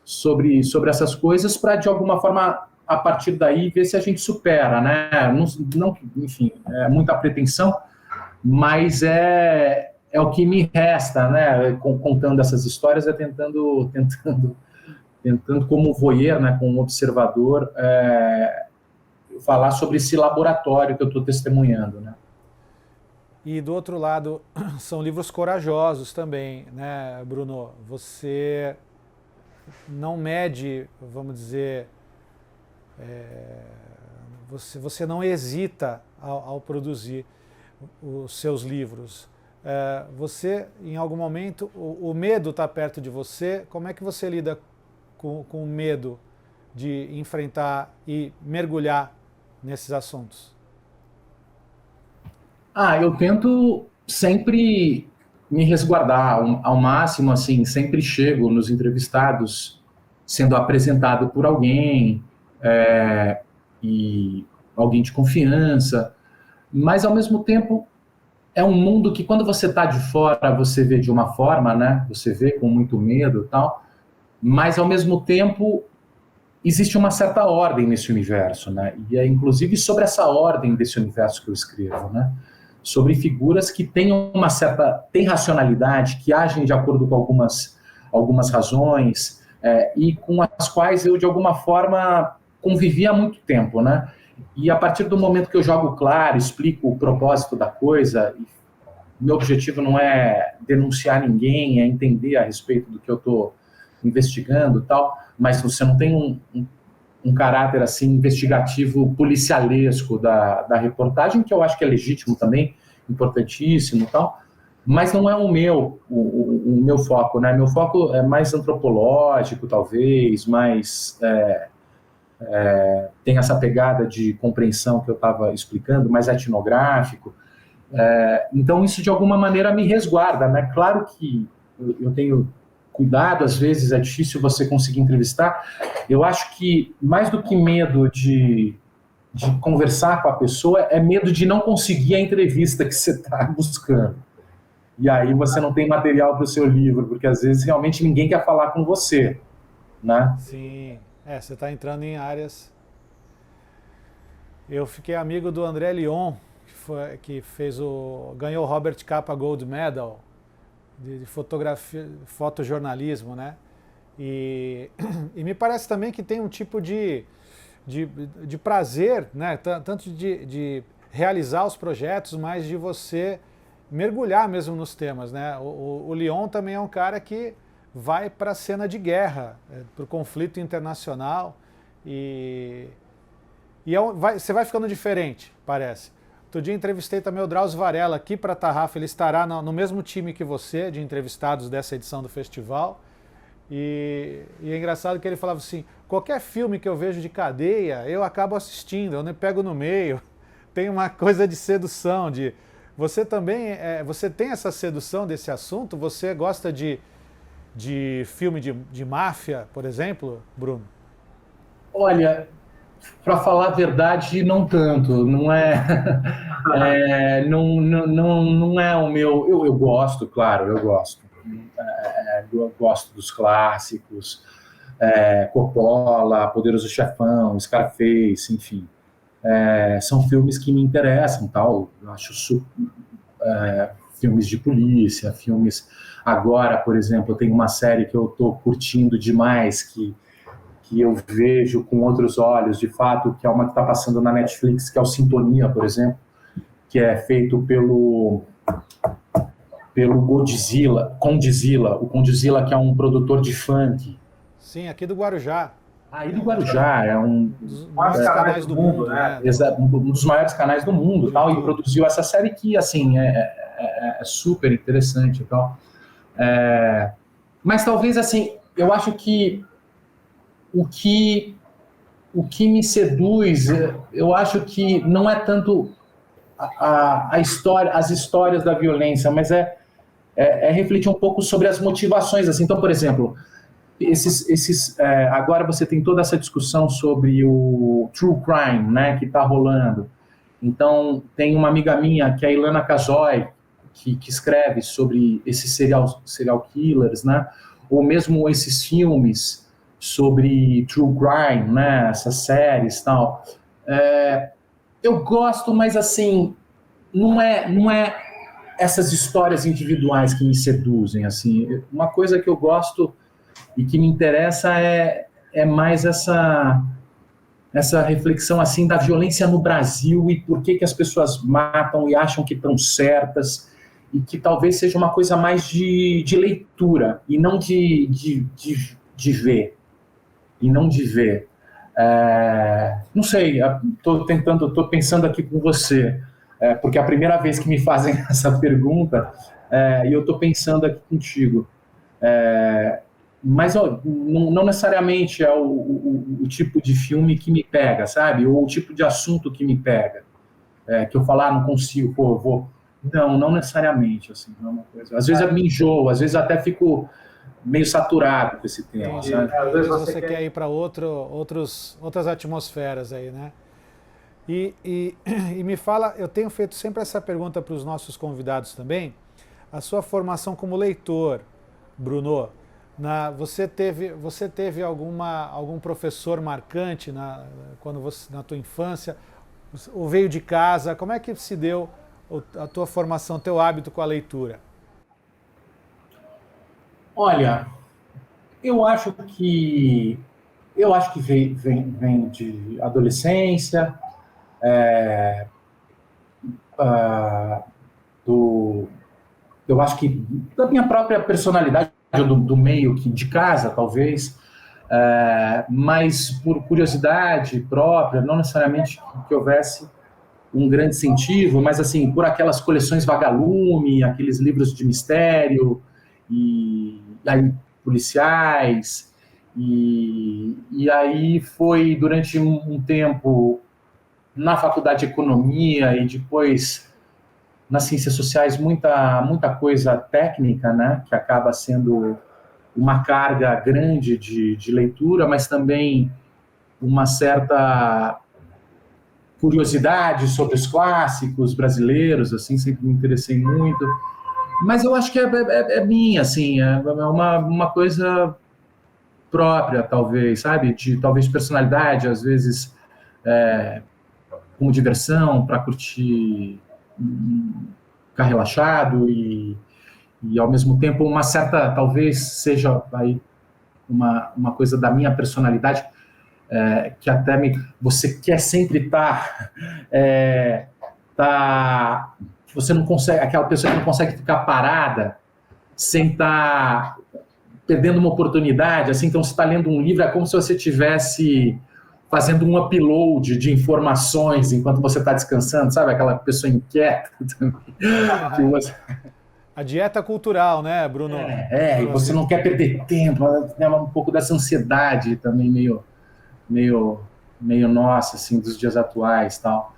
sobre essas coisas, para, de alguma forma, a partir daí, ver se a gente supera, né? Não, enfim, é muita pretensão, mas é o que me resta, né? Contando essas histórias, tentando como voyeur, né? Como observador, falar sobre esse laboratório que eu estou testemunhando, né? E do outro lado, são livros corajosos também, né, Bruno? Você não mede, vamos dizer, você não hesita ao produzir os seus livros. Você, em algum momento, o medo está perto de você. Como é que você lida com o medo de enfrentar e mergulhar nesses assuntos? Eu tento sempre me resguardar ao máximo, assim, sempre chego nos entrevistados sendo apresentado por alguém, e alguém de confiança, mas ao mesmo tempo é um mundo que quando você está de fora você vê de uma forma, né? Você vê com muito medo e tal, mas ao mesmo tempo existe uma certa ordem nesse universo, né? E é inclusive sobre essa ordem desse universo que eu escrevo, né? Sobre figuras que têm tem racionalidade, que agem de acordo com algumas razões, e com as quais eu, de alguma forma, convivi há muito tempo, né? E a partir do momento que eu jogo claro, explico o propósito da coisa, meu objetivo não é denunciar ninguém, é entender a respeito do que eu estou investigando e tal, mas você não tem um caráter assim investigativo policialesco da reportagem, que eu acho que é legítimo também, importantíssimo e tal, mas não é o meu foco, né? Meu foco é mais antropológico, talvez, mais tem essa pegada de compreensão que eu estava explicando, mais etnográfico. Então isso de alguma maneira me resguarda, né? Claro que eu tenho cuidado, às vezes é difícil você conseguir entrevistar. Eu acho que mais do que medo de conversar com a pessoa, é medo de não conseguir a entrevista que você está buscando. E aí você não tem material para o seu livro, porque às vezes realmente ninguém quer falar com você, né? Sim, você está entrando em áreas... Eu fiquei amigo do André Lyon, que ganhou o Robert Capa Gold Medal de fotografia, fotojornalismo, né? E me parece também que tem um tipo de prazer, né? Tanto de realizar os projetos, mas de você mergulhar mesmo nos temas, né? O Lyon também é um cara que vai para a cena de guerra, para o conflito internacional, e você vai ficando diferente, parece. Outro dia entrevistei também o Drauzio Varela aqui para a Tarrafa, ele estará no mesmo time que você, de entrevistados dessa edição do festival, e é engraçado que ele falava assim, qualquer filme que eu vejo de cadeia, eu acabo assistindo, eu nem pego no meio, tem uma coisa de sedução, você também, você tem essa sedução desse assunto? Você gosta de filme de máfia, por exemplo, Bruno? Olha, para falar a verdade, não tanto, não não é o meu... Eu gosto, claro, eu gosto. Eu gosto dos clássicos, Coppola, Poderoso Chefão, Scarface, enfim. São filmes que me interessam, tal. Eu acho filmes de polícia, filmes... Agora, por exemplo, eu tenho uma série que eu estou curtindo demais, que eu vejo com outros olhos, de fato, que é uma que está passando na Netflix, que é o Sintonia, por exemplo, que é feito pelo Condzilla, o Condzilla, que é um produtor de funk. Sim, aqui do Guarujá. Aí do Guarujá, é um dos maiores canais do mundo, né? Um dos maiores canais do mundo, tal, e produziu essa série que, assim, é super interessante e tal. Mas talvez, assim, eu acho que o que me seduz, eu acho que não é tanto a história, as histórias da violência, mas é refletir um pouco sobre as motivações. Assim. Então, por exemplo, agora você tem toda essa discussão sobre o true crime, né, que está rolando. Então, tem uma amiga minha, que é a Ilana Casoy, que escreve sobre esses serial killers, né, ou mesmo esses filmes sobre true crime, né, essas séries e tal. Eu gosto, mas assim, não é essas histórias individuais que me seduzem. Assim. Uma coisa que eu gosto e que me interessa é mais essa reflexão assim da violência no Brasil e por que as pessoas matam e acham que estão certas, e que talvez seja uma coisa mais de leitura e não de ver. E não de ver. Não sei, estou pensando aqui com você, porque é a primeira vez que me fazem essa pergunta, e eu estou pensando aqui contigo. Mas não necessariamente é o tipo de filme que me pega, sabe? Ou o tipo de assunto que me pega. Que eu falar, não consigo, vou... Não necessariamente, assim, não é uma coisa. Às vezes eu me enjoo, às vezes até fico meio saturado com esse tema, sabe? Às vezes você quer ir para outras atmosferas aí, né? E me fala, eu tenho feito sempre essa pergunta para os nossos convidados também, a sua formação como leitor, Bruno, você teve algum professor marcante na tua infância, ou veio de casa, como é que se deu a tua formação, teu hábito com a leitura? Olha, eu acho que vem de adolescência, eu acho que da minha própria personalidade, do meio de casa, talvez, mas por curiosidade própria, não necessariamente que houvesse um grande incentivo, mas assim, por aquelas coleções vagalume, aqueles livros de mistério, e aí, policiais, e aí foi durante um tempo na faculdade de economia e depois nas ciências sociais muita coisa técnica, né, que acaba sendo uma carga grande de leitura, mas também uma certa curiosidade sobre os clássicos brasileiros, assim, sempre me interessei muito. Mas eu acho que é minha, assim, é uma coisa própria, talvez, sabe? Talvez personalidade, às vezes como diversão, para curtir, ficar relaxado e ao mesmo tempo uma certa, talvez seja aí uma coisa da minha personalidade, que até você quer sempre estar você não consegue, aquela pessoa que não consegue ficar parada sem estar perdendo uma oportunidade, assim, então você está lendo um livro, é como se você estivesse fazendo um upload de informações enquanto você está descansando, sabe? Aquela pessoa inquieta também. A dieta cultural, né, Bruno? E você não quer perder tempo, um pouco dessa ansiedade também meio nossa, assim, dos dias atuais, tal.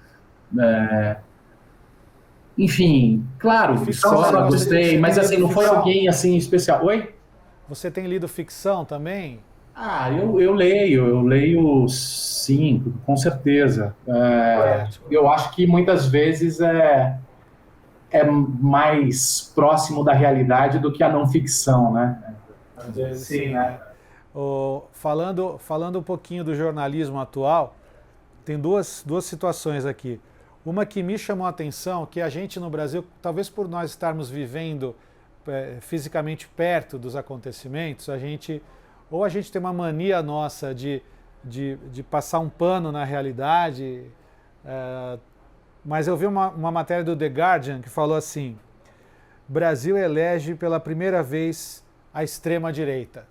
Enfim, claro, eu gostei, mas assim, não foi alguém assim especial. Oi? Você tem lido ficção também? Eu leio sim, com certeza. Eu acho que muitas vezes é mais próximo da realidade do que a não ficção, né? Às vezes sim, né? Falando um pouquinho do jornalismo atual, tem duas situações aqui. Uma que me chamou a atenção, que a gente no Brasil, talvez por nós estarmos vivendo fisicamente perto dos acontecimentos, a gente tem uma mania nossa de passar um pano na realidade, mas eu vi uma matéria do The Guardian que falou assim: Brasil elege pela primeira vez a extrema-direita.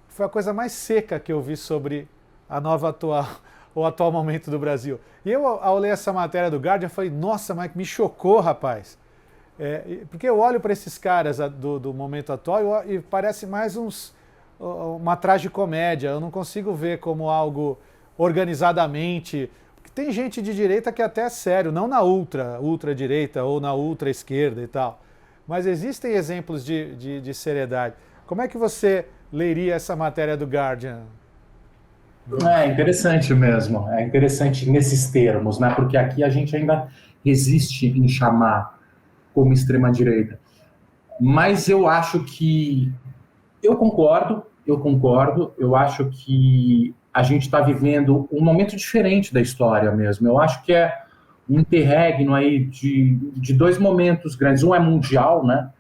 Foi a coisa mais seca que eu vi sobre o atual momento do Brasil. E eu, ao ler essa matéria do Guardian, falei, nossa, mas me chocou, rapaz. Porque eu olho para esses caras do momento atual e parece mais uma tragicomédia. Eu não consigo ver como algo organizadamente, tem gente de direita que até é sério, não na ultra-direita ou na ultra-esquerda e tal, mas existem exemplos de seriedade. Como é que você leria essa matéria do Guardian? É interessante mesmo, é interessante nesses termos, né? Porque aqui a gente ainda resiste em chamar como extrema-direita. Mas eu acho que... Eu concordo, eu acho que a gente está vivendo um momento diferente da história mesmo. Eu acho que é um interregno aí de dois momentos grandes. Um é mundial, né?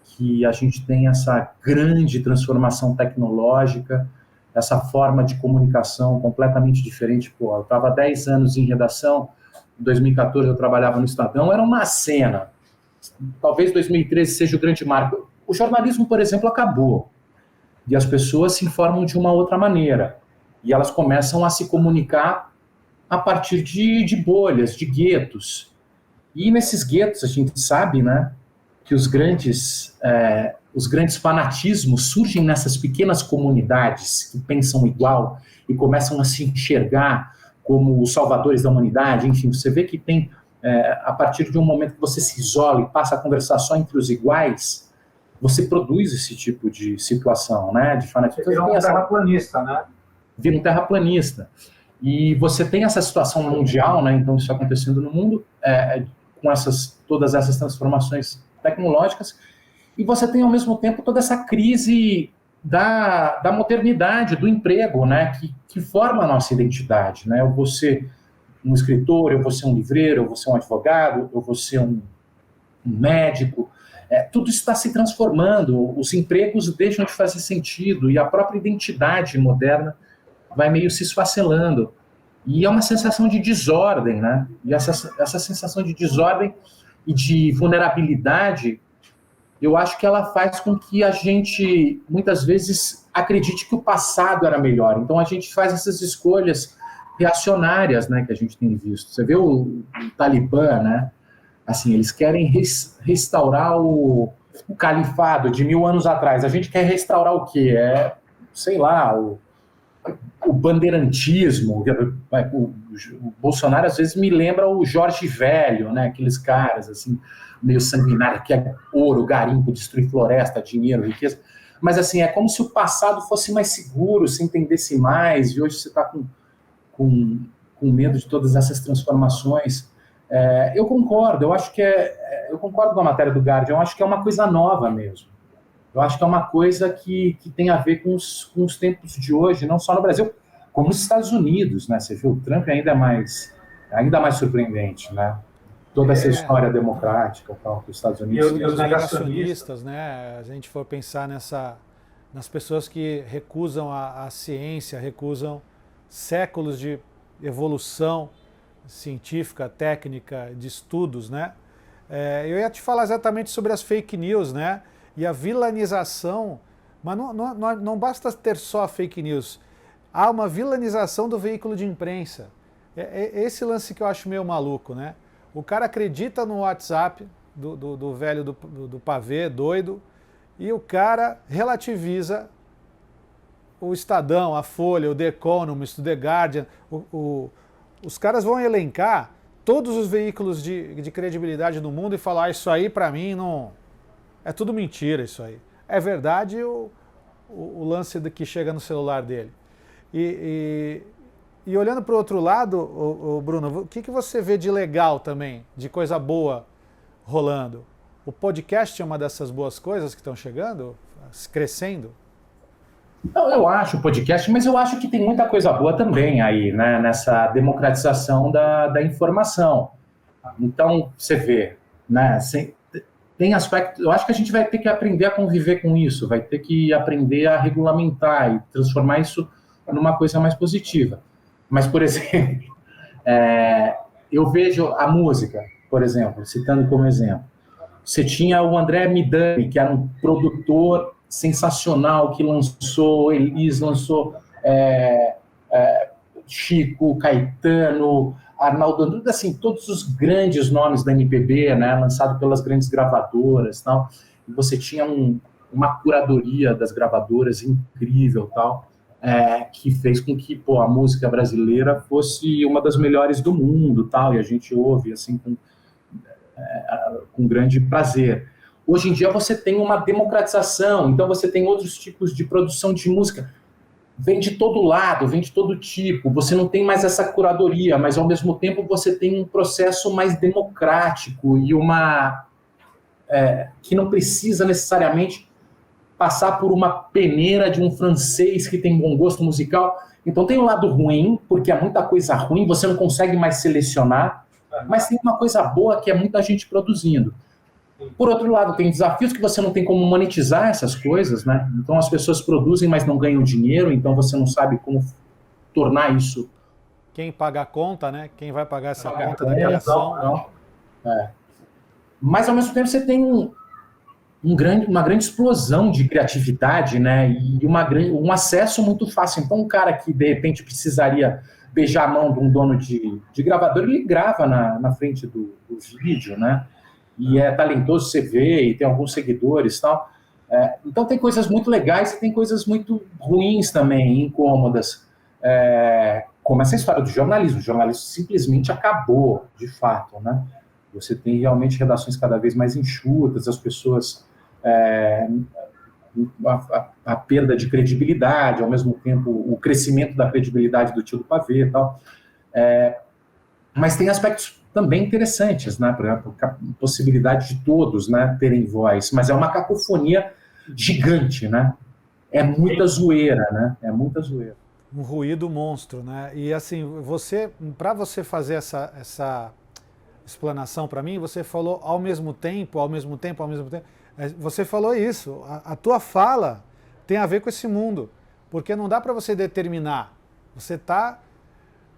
Que a gente tem essa grande transformação tecnológica, essa forma de comunicação completamente diferente. Pô, eu estava 10 anos em redação, em 2014 eu trabalhava no Estadão, era uma cena. Talvez 2013 seja o grande marco. O jornalismo, por exemplo, acabou. E as pessoas se informam de uma outra maneira. E elas começam a se comunicar a partir de bolhas, de guetos. E nesses guetos a gente sabe, né, que os grandes fanatismos surgem nessas pequenas comunidades que pensam igual e começam a se enxergar como os salvadores da humanidade. Enfim, você vê que tem, a partir de um momento que você se isola e passa a conversar só entre os iguais, você produz esse tipo de situação, né, de fanatismo. Você vira um terraplanista, né? Vira um terraplanista. E você tem essa situação mundial, né, então isso acontecendo no mundo, com todas essas transformações tecnológicas, e você tem, ao mesmo tempo, toda essa crise da modernidade, do emprego, né, que forma a nossa identidade. Né? Eu vou ser um escritor, eu vou ser um livreiro, eu vou ser um advogado, eu vou ser um médico. Tudo isso está se transformando, os empregos deixam de fazer sentido, e a própria identidade moderna vai meio se esfacelando. E é uma sensação de desordem, né? E essa sensação de desordem e de vulnerabilidade, eu acho que ela faz com que a gente, muitas vezes, acredite que o passado era melhor. Então, a gente faz essas escolhas reacionárias, né, que a gente tem visto. Você vê o Talibã, né? Assim, eles querem restaurar o califado de 1000 anos atrás. A gente quer restaurar o quê? Sei lá, o bandeirantismo. O Bolsonaro, às vezes, me lembra o Jorge Velho, né? Aqueles caras, assim, meio sanguinários, que é ouro, garimpo, destruir floresta, dinheiro, riqueza. Mas, assim, é como se o passado fosse mais seguro, se entendesse mais, e hoje você está com medo de todas essas transformações. Eu concordo, eu concordo com a matéria do Guardian, eu acho que é uma coisa nova mesmo. Eu acho que é uma coisa que tem a ver com os tempos de hoje, não só no Brasil, como nos Estados Unidos, né? Você viu, o Trump é ainda mais surpreendente, né? Toda essa história democrática tal, que os Estados Unidos... E os negacionistas, né? A gente for pensar nas pessoas que recusam a ciência, recusam séculos de evolução científica, técnica, de estudos, né? Eu ia te falar exatamente sobre as fake news, né? E a vilanização, mas não basta ter só fake news, há uma vilanização do veículo de imprensa. Esse lance que eu acho meio maluco, né? O cara acredita no WhatsApp do velho do pavê, doido, e o cara relativiza o Estadão, a Folha, o The Economist, o The Guardian. Os caras vão elencar todos os veículos de credibilidade do mundo e falar, isso aí para mim não... É tudo mentira isso aí. É verdade o lance que chega no celular dele. E olhando para o outro lado, Bruno, o que você vê de legal também, de coisa boa rolando? O podcast é uma dessas boas coisas que estão chegando, crescendo? Não, eu acho o podcast, mas eu acho que tem muita coisa boa também aí, né, nessa democratização da informação. Então, você vê, né, tem aspectos, eu acho que a gente vai ter que aprender a conviver com isso, vai ter que aprender a regulamentar e transformar isso numa coisa mais positiva. Mas, por exemplo, eu vejo a música, por exemplo, citando como exemplo. Você tinha o André Midani, que era um produtor sensacional, que lançou, Elis lançou Chico, Caetano, Arnaldo Antunes, assim, todos os grandes nomes da MPB, né, lançado pelas grandes gravadoras, tal. E você tinha uma curadoria das gravadoras incrível, tal. que fez com que a música brasileira fosse uma das melhores do mundo, tal, e a gente ouve assim com grande prazer. Hoje em dia você tem uma democratização, então você tem outros tipos de produção de música. Vem de todo lado, vem de todo tipo, você não tem mais essa curadoria, mas ao mesmo tempo você tem um processo mais democrático e que não precisa necessariamente passar por uma peneira de um francês que tem bom gosto musical. Então tem um lado ruim, porque há muita coisa ruim, você não consegue mais selecionar, mas tem uma coisa boa que é muita gente produzindo. Por outro lado, tem desafios que você não tem como monetizar essas coisas, né? Então as pessoas produzem, mas não ganham dinheiro, então você não sabe como tornar isso. Quem paga a conta, né? Quem vai pagar essa conta da criação? Mas ao mesmo tempo você tem uma grande explosão de criatividade, né? E um acesso muito fácil. Então um cara que de repente precisaria beijar a mão de um dono de gravador, ele grava na frente do vídeo, né? E é talentoso, você vê, e tem alguns seguidores e tal. Então tem coisas muito legais e tem coisas muito ruins também, incômodas. Como essa história do jornalismo. O jornalismo simplesmente acabou, de fato, né? Você tem realmente redações cada vez mais enxutas, as pessoas... a perda de credibilidade, ao mesmo tempo o crescimento da credibilidade do tio do pavê e tal. Mas tem aspectos também interessantes, né? Por exemplo, a possibilidade de todos, né, terem voz, mas é uma cacofonia gigante, né? É muita zoeira, né? É muita zoeira. Um ruído monstro, né? E assim, para você fazer essa explanação para mim, você falou ao mesmo tempo. Você falou isso. A tua fala tem a ver com esse mundo, porque não dá para você determinar. Você está...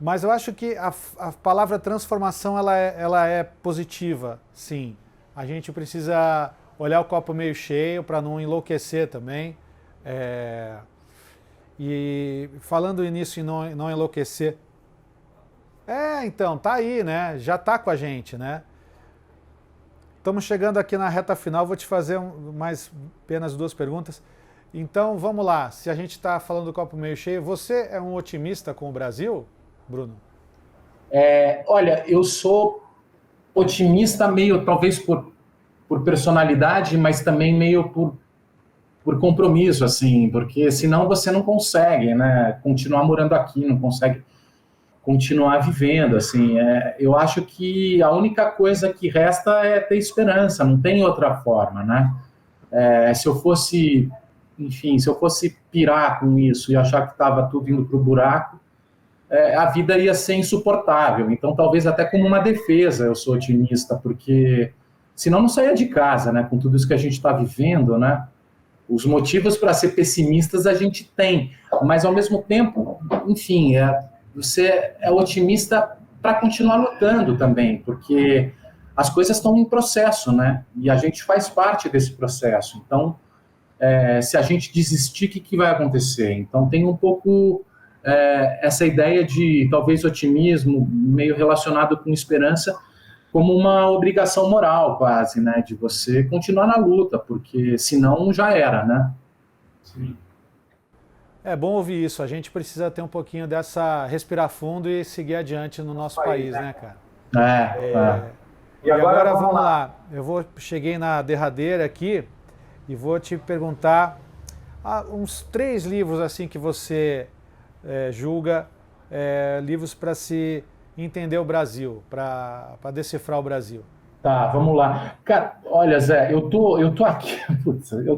Mas eu acho que a palavra transformação ela é positiva, sim. A gente precisa olhar o copo meio cheio para não enlouquecer também. E falando nisso em não enlouquecer, então, tá aí, né? Já tá com a gente, né? Estamos chegando aqui na reta final, vou te fazer mais apenas 2 perguntas. Então, vamos lá. Se a gente está falando do copo meio cheio, você é um otimista com o Brasil, Bruno? Olha, eu sou otimista meio, talvez por personalidade, mas também meio por compromisso, assim, porque senão você não consegue, né, continuar morando aqui, não consegue continuar vivendo, assim. Eu acho que a única coisa que resta é ter esperança, não tem outra forma, né? Se eu fosse pirar com isso e achar que estava tudo indo para o buraco, a vida ia ser insuportável. Então, talvez até como uma defesa eu sou otimista, porque senão não saia de casa, né? Com tudo isso que a gente está vivendo, né? Os motivos para ser pessimistas a gente tem, mas ao mesmo tempo, enfim, você é otimista para continuar lutando também, porque as coisas estão em processo, né? E a gente faz parte desse processo. Então, se a gente desistir, o que vai acontecer? Então, tem um pouco essa ideia de, talvez, otimismo meio relacionado com esperança, como uma obrigação moral, quase, né? De você continuar na luta, porque senão já era, né? Sim. É bom ouvir isso. A gente precisa ter um pouquinho dessa respirar fundo e seguir adiante no nosso país, né, cara? E agora vamos lá. Cheguei na derradeira aqui e vou te perguntar uns 3 livros assim que você julga livros para se entender o Brasil, para decifrar o Brasil. Tá, vamos lá. Cara, olha, Zé, eu tô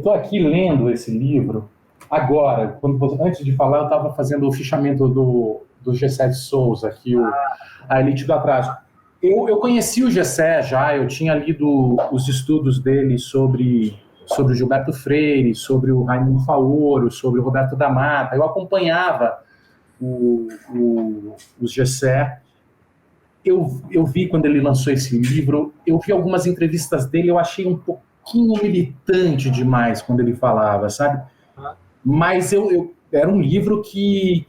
aqui lendo esse livro agora. Antes de falar, eu estava fazendo o fichamento do Gessé de Souza, aqui, a Elite do Atraso. Eu conheci o Gessé já, eu tinha lido os estudos dele sobre o Gilberto Freire, sobre o Raimundo Faoro, sobre o Roberto da Mata. Eu acompanhava o Gessé. Eu vi quando ele lançou esse livro, eu vi algumas entrevistas dele, eu achei um pouquinho militante demais quando ele falava, sabe? Mas era um livro que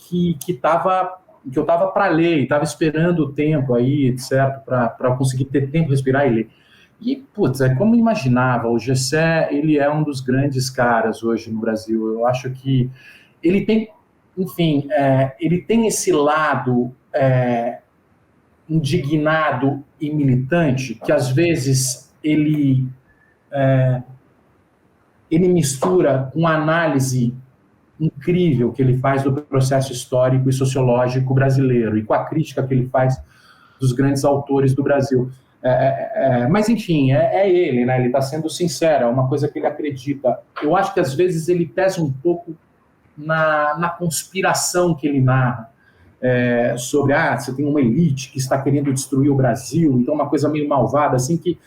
eu estava para ler, estava esperando o tempo aí, certo, para conseguir ter tempo de respirar e ler. E, putz, como eu imaginava, o Gessé, ele é um dos grandes caras hoje no Brasil. Eu acho que ele tem enfim, ele tem esse lado indignado e militante que, às vezes, ele mistura com a análise incrível que ele faz do processo histórico e sociológico brasileiro e com a crítica que ele faz dos grandes autores do Brasil. Mas, enfim, ele, né? Ele está sendo sincero, é uma coisa que ele acredita. Eu acho que, às vezes, ele pesa um pouco na conspiração que ele narra, sobre, você tem uma elite que está querendo destruir o Brasil, então uma coisa meio malvada, assim, que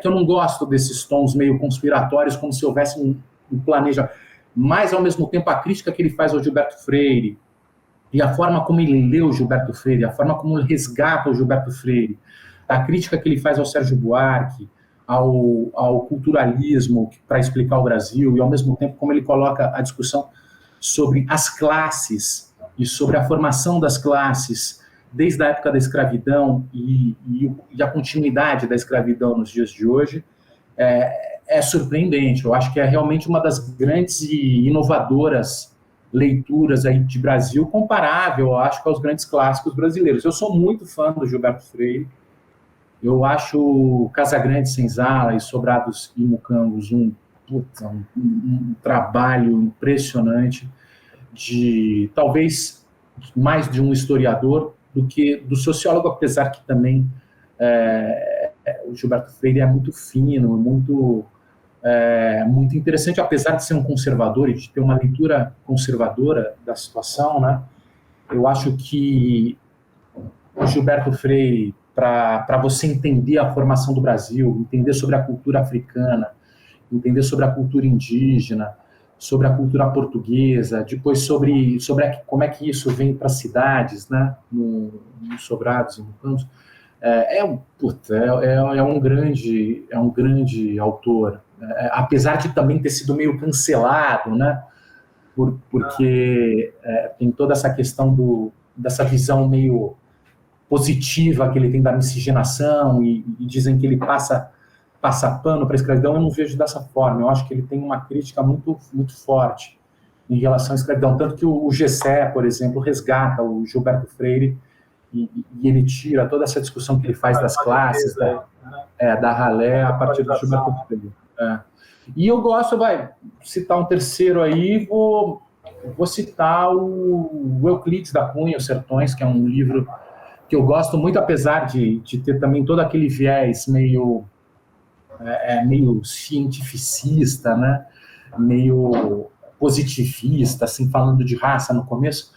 eu não gosto desses tons meio conspiratórios, como se houvesse um planejamento. Mas, ao mesmo tempo, a crítica que ele faz ao Gilberto Freire, e a forma como ele lê o Gilberto Freire, a forma como ele resgata o Gilberto Freire, a crítica que ele faz ao Sérgio Buarque, ao culturalismo para explicar o Brasil, e, ao mesmo tempo, como ele coloca a discussão sobre as classes e sobre a formação das classes desde a época da escravidão e a continuidade da escravidão nos dias de hoje, é surpreendente. Eu acho que é realmente uma das grandes e inovadoras leituras aí de Brasil, comparável, eu acho, aos grandes clássicos brasileiros. Eu sou muito fã do Gilberto Freire. Eu acho Casagrande Senzala e Sobrados e Mucambos um trabalho impressionante de, talvez, mais de um historiador do que do sociólogo, apesar que também o Gilberto Freire é muito fino, muito interessante, apesar de ser um conservador e de ter uma leitura conservadora da situação, né? Eu acho que o Gilberto Freire, para você entender a formação do Brasil, entender sobre a cultura africana, entender sobre a cultura indígena, sobre a cultura portuguesa, depois sobre como é que isso vem para as cidades, né, nos Sobrados e no Campos, é um grande autor, apesar de também ter sido meio cancelado, né, porque tem toda essa questão dessa visão meio positiva que ele tem da miscigenação e dizem que ele passa pano para a escravidão. Eu não vejo dessa forma. Eu acho que ele tem uma crítica muito, muito forte em relação à escravidão. Tanto que o Gessé, por exemplo, resgata o Gilberto Freire e ele tira toda essa discussão que ele faz das classes, da ralé, a partir do Gilberto Freire. E eu gosto, citar um terceiro aí, vou citar o Euclides da Cunha, Os Sertões, que é um livro que eu gosto muito, apesar de ter também todo aquele viés meio cientificista, né? Meio positivista, assim, falando de raça no começo,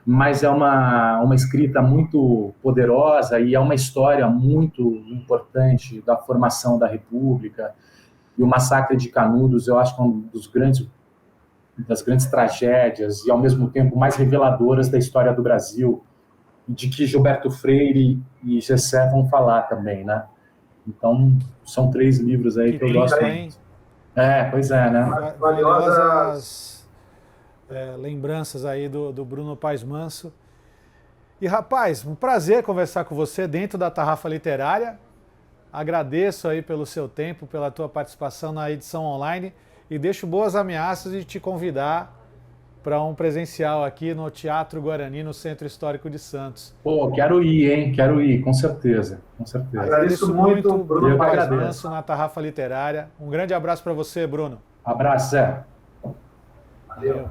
mas é uma escrita muito poderosa e é uma história muito importante da formação da República. E o Massacre de Canudos, eu acho que é um das grandes tragédias e, ao mesmo tempo, mais reveladoras da história do Brasil, de que Gilberto Freire e Gessé vão falar também, né? Então, são 3 livros aí que eu gosto muito. Pois é, né? Valiosas lembranças aí do Bruno Paes Manso. E, rapaz, um prazer conversar com você dentro da Tarrafa Literária. Agradeço aí pelo seu tempo, pela tua participação na edição online e deixo boas ameaças de te convidar para um presencial aqui no Teatro Guarani, no Centro Histórico de Santos. Pô, quero ir, hein? Quero ir, com certeza. Agradeço muito, Bruno Paes Manso, na Tarrafa Literária. Um grande abraço para você, Bruno. Abraço, Zé. Valeu.